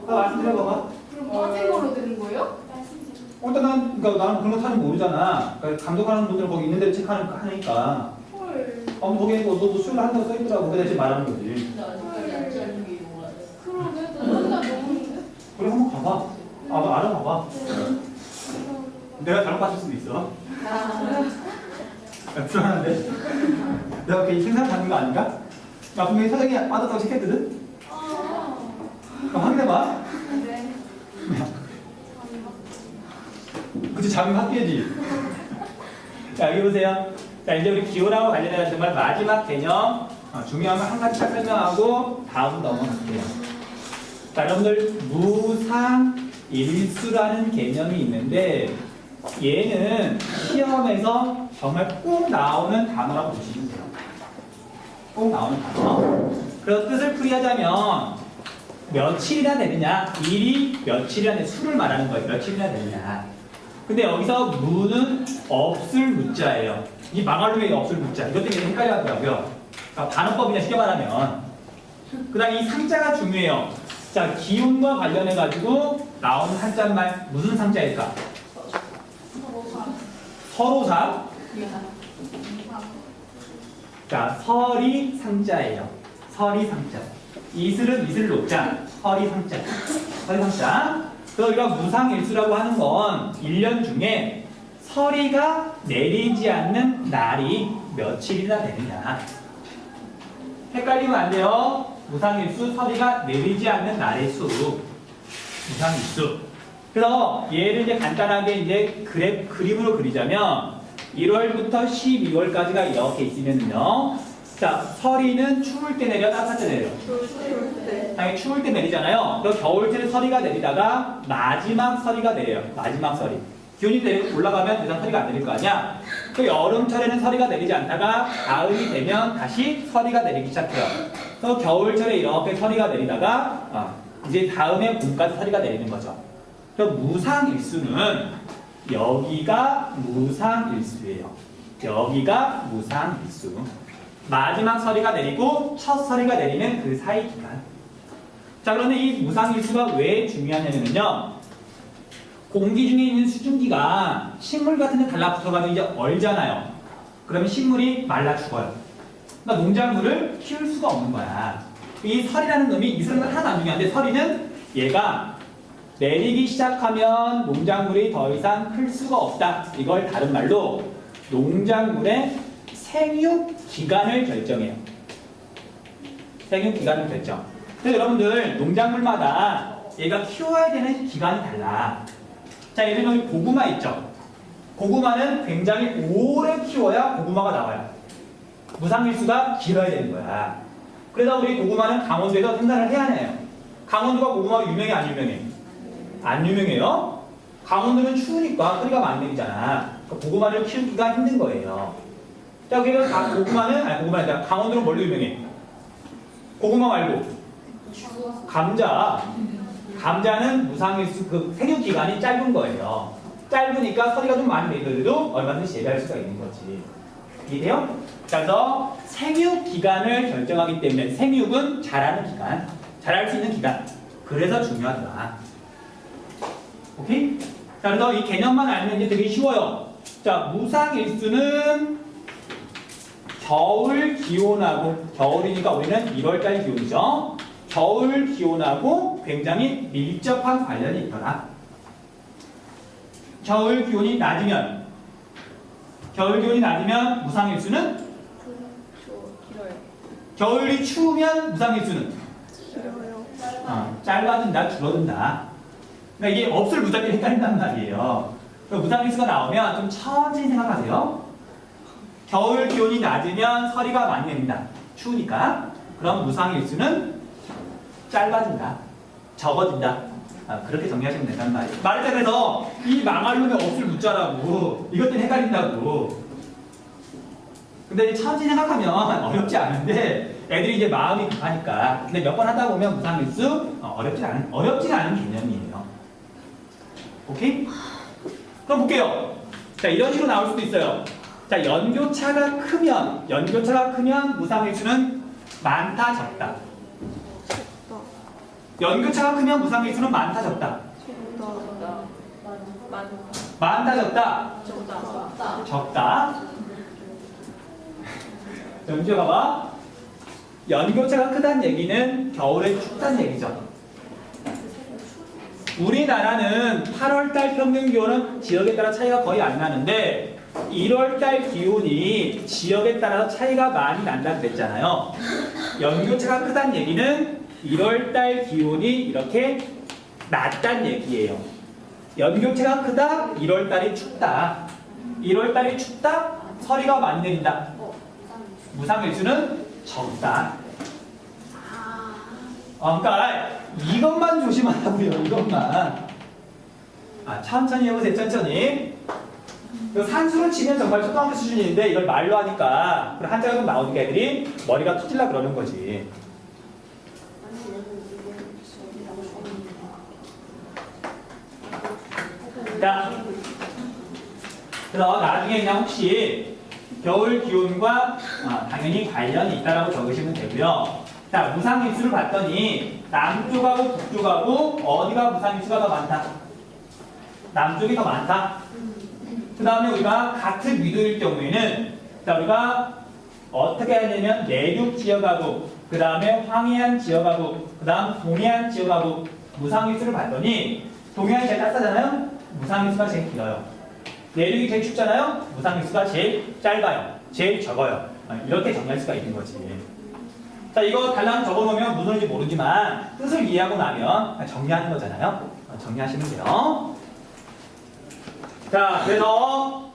나 말씀드려봐봐. 그럼 빠진 걸로 되는 거예요? 일단 나는 그런 거 사실 모르잖아. 그러니까 감독하는 분들 거기 있는 대로 체크하니까. 헐. 거기에 너 수요일 날 한다고 써있더라고. 그래서 지금 말하는 거지. 그러게 나 맨날 먹는데? 그래, 한번 가봐. 너 알아봐봐. 내가 잘못 봤을 수도 있어. 야, 불안한데? 내가 괜히 생산 받는 거 아닌가? 나 분명히 사장이 빠졌다고 체크했거든? 그럼 확인해봐. 네. 그치, 자기 학교지. 자, 여기 보세요. 자, 이제 우리 기호라고 관련해서 정말 마지막 개념, 중요한 거 한 가지 딱 설명하고 다음 넘어갈게요. 자, 여러분들, 무상일수라는 개념이 있는데, 얘는 시험에서 정말 꼭 나오는 단어라고 보시면 돼요. 꼭 나오는 단어. 그래서 뜻을 풀이하자면, 며칠이나 되느냐, 일이 며칠이나 되느냐, 수를 말하는 거예요. 며칠이나 되느냐. 근데 여기서 무는 없을 무자예요. 이 망할루의 없을 무자. 이것 때문에 헷갈려 하더라고요. 그러니까 단어법이냐 쉽게 말하면. 그 다음에 이 상자가 중요해요. 자, 기운과 관련해가지고 나오는 한자말 무슨 상자일까? 서로상. 자, 설이 상자예요. 설이 상자. 이슬은 이슬 놓자. 설이 상자. 설이 상자. 그래서 우리가 무상일수라고 하는 건 1년 중에 서리가 내리지 않는 날이 며칠이나 되느냐. 헷갈리면 안 돼요. 무상일수, 서리가 내리지 않는 날의 수. 무상일수. 그래서 얘를 이제 간단하게 이제 그림으로 그리자면 1월부터 12월까지가 이렇게 있으면요. 자, 서리는 추울 때 내려, 따뜻할 때 내려. 당연히 추울 때 내리잖아요. 그래서 겨울철에 서리가 내리다가 마지막 서리가 내려요. 마지막 서리. 기온이 올라가면 더 이상 서리가 안 내릴 거 아니야? 또 여름철에는 서리가 내리지 않다가 가을이 되면 다시 서리가 내리기 시작해요. 또 겨울철에 이렇게 서리가 내리다가 이제 다음에 봄까지 서리가 내리는 거죠. 그래서 무상일수는 여기가 무상일수예요. 여기가 무상일수. 마지막 서리가 내리고 첫 서리가 내리는 그 사이 기간. 자, 그런데 이 무상일수가 왜 중요하냐면요. 공기 중에 있는 수증기가 식물 같은 데 달라붙어가면 이제 얼잖아요. 그러면 식물이 말라 죽어요. 그러니까 농작물을 키울 수가 없는 거야. 이 설이라는 놈이 이 설은 하나도 안 중요한데 서리는 얘가 내리기 시작하면 농작물이 더 이상 클 수가 없다. 이걸 다른 말로 농작물의 생육 기간을 결정해요. 생육 기간을 결정. 그래서 여러분들 농작물마다 얘가 키워야 되는 기간이 달라. 자, 예를 들면 고구마 있죠. 고구마는 굉장히 오래 키워야 고구마가 나와요. 무상일수가 길어야 되는 거야. 그래서 우리 고구마는 강원도에서 생산을 해야 해요. 강원도가 고구마가 유명해, 안 유명해? 안 유명해요. 강원도는 추우니까 소리가 많이 내리잖아. 그러니까 고구마를 키우기가 힘든 거예요. 자, 그래서 고구마는 아니라 강원도는 뭘로 유명해? 고구마 말고 감자. 감자는 무상일수 그 생육 기간이 짧은 거예요. 짧으니까 서리가 좀 많이 내더라도 얼마든지 재배할 수가 있는 거지. 이해돼요? 자, 그래서 생육 기간을 결정하기 때문에 생육은 자라는 기간, 자랄 수 있는 기간. 그래서 중요하더라. 오케이? 자, 그래서 이 개념만 알면 이제 되게 쉬워요. 자, 무상일수는 겨울 기온하고, 겨울이니까 우리는 1월달 기온이죠. 겨울 기온하고 굉장히 밀접한 관련이 있더라. 겨울 기온이 낮으면 겨울 기온이 낮으면 무상일수는? 길어요. 겨울이 추우면 무상일수는? 길어요. 짧아진다, 줄어든다. 그러니까 이게 없을 무작위 헷갈린단 말이에요. 무상일수가 나오면 좀 천천히 생각하세요. 겨울 기온이 낮으면 서리가 많이 내린다. 추우니까. 그럼 무상일수는 짧아진다. 적어진다. 그렇게 정리하시면 된단 말이에요. 말했자 그래서 이 망할 놈이 없을 무자라고. 이것 때문에 헷갈린다고. 근데 천천히 생각하면 어렵지 않은데 애들이 이제 마음이 급하니까. 근데 몇 번 하다 보면 무상일수 어렵진 않은 개념이에요. 오케이? 그럼 볼게요. 자, 이런 식으로 나올 수도 있어요. 자, 연교차가 크면 무상일수는 많다, 적다. 연교차가 크면 무상일수는 많다, 적다. 많다, 적다. 적다. 연주가 봐봐. 연교차가 크다는 얘기는 겨울에 춥다는 얘기죠. 우리나라는 8월달 평균 기온은 지역에 따라 차이가 거의 안 나는데 1월달 기온이 지역에 따라서 차이가 많이 난다고 그랬잖아요. 연교차가 크다는 얘기는 1월달 기온이 이렇게 낮다는 얘기예요. 연교차가 크다, 1월달이 춥다. 1월달이 춥다, 서리가 많이 내린다. 무상일수는 적다. 그러니까 이것만 조심하라고요. 이것만. 천천히 해보세요. 천천히. 산수를 치면 정말 초등학교 수준인데 이걸 말로 하니까 한자가 좀 나오니까 애들이 머리가 터질라 그러는 거지. 자, 그래서 나중에 그냥 혹시 겨울 기온과 당연히 관련이 있다라고 적으시면 되고요. 자, 무상일수를 봤더니 남쪽하고 북쪽하고 어디가 무상일수가 더 많다? 남쪽이 더 많다. 그 다음에 우리가 같은 위도일 경우에는 자, 우리가 어떻게 하냐면 내륙 지역하고 그 다음에 황해안 지역하고 그 다음 동해안 지역하고 무상일수를 봤더니 동해안이 제일 따뜻하잖아요? 무상일수가 제일 길어요. 내륙이 제일 춥잖아요? 무상일수가 제일 짧아요. 제일 적어요. 이렇게 정리할 수가 있는 거지. 자, 이거 달랑 적어놓으면 무슨 소리인지 모르지만 뜻을 이해하고 나면 정리하는 거잖아요. 정리하시면 돼요. 자, 그래서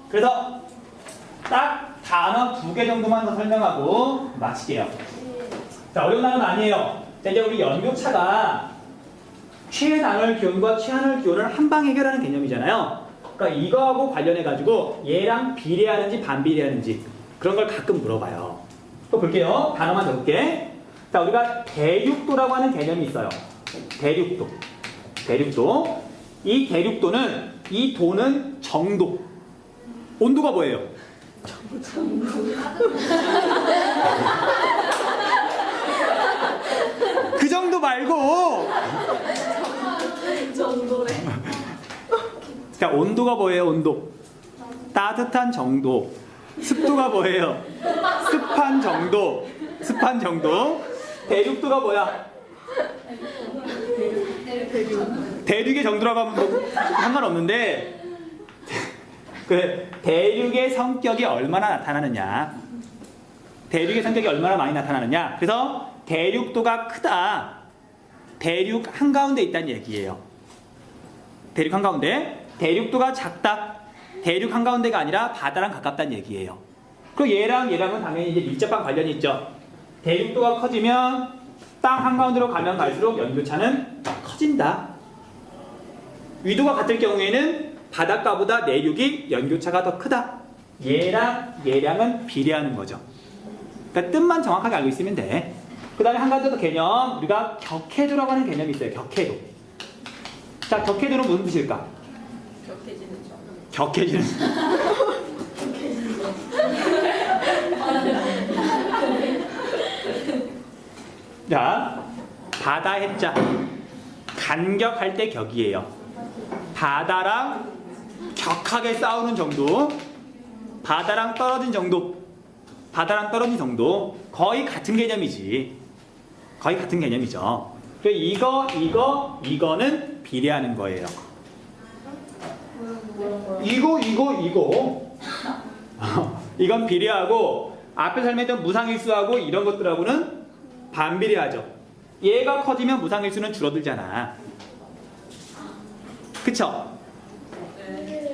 딱 단어 2개 정도만 더 설명하고 마칠게요. 자, 어려운 단어는 아니에요. 자, 이제 우리 연교차가 최단월 기온과 최하늘 기온을 한 방 해결하는 개념이잖아요. 그러니까 이거하고 관련해가지고 얘랑 비례하는지 반비례하는지 그런 걸 가끔 물어봐요. 또 볼게요. 단어만 적을게. 자, 우리가 대륙도라고 하는 개념이 있어요. 대륙도. 이 대륙도는 이 도는 정도. 온도가 뭐예요? 그 정도 말고. 정도래. 자, 온도가 뭐예요? 온도. 따뜻한 정도. 습도가 뭐예요? 습한 정도. 대륙도가 뭐야? 대륙의 정도라고 하면 뭐 상관없는데 그 대륙의 성격이 얼마나 나타나느냐. 대륙의 성격이 얼마나 많이 나타나느냐. 그래서 대륙도가 크다. 대륙 한가운데 있다는 얘기예요. 대륙 한가운데. 대륙도가 작다. 대륙 한가운데가 아니라 바다랑 가깝다는 얘기예요. 그리고 얘랑은 당연히 이제 밀접한 관련이 있죠. 대륙도가 커지면 땅 한가운데로 가면 갈수록 연교차는 커진다. 위도가 같을 경우에는 바닷가보다 내륙이 연교차가 더 크다. 얘랑은 비례하는 거죠. 그러니까 뜻만 정확하게 알고 있으면 돼. 그 다음에 한 가지 더 개념, 우리가 격해도라고 하는 개념이 있어요. 격해도. 자, 격해도는 무슨 뜻일까? 격해지는 자, 바다 해자 간격할 때 격이에요. 바다랑 격하게 싸우는 정도, 바다랑 떨어진 정도 거의 같은 개념이지. 거의 같은 개념이죠. 이거는 비례하는 거예요. 이거 이건 비례하고 앞에 설명했던 무상일수하고 이런 것들하고는 반비례하죠. 얘가 커지면 무상일수는 줄어들잖아. 그쵸? 네.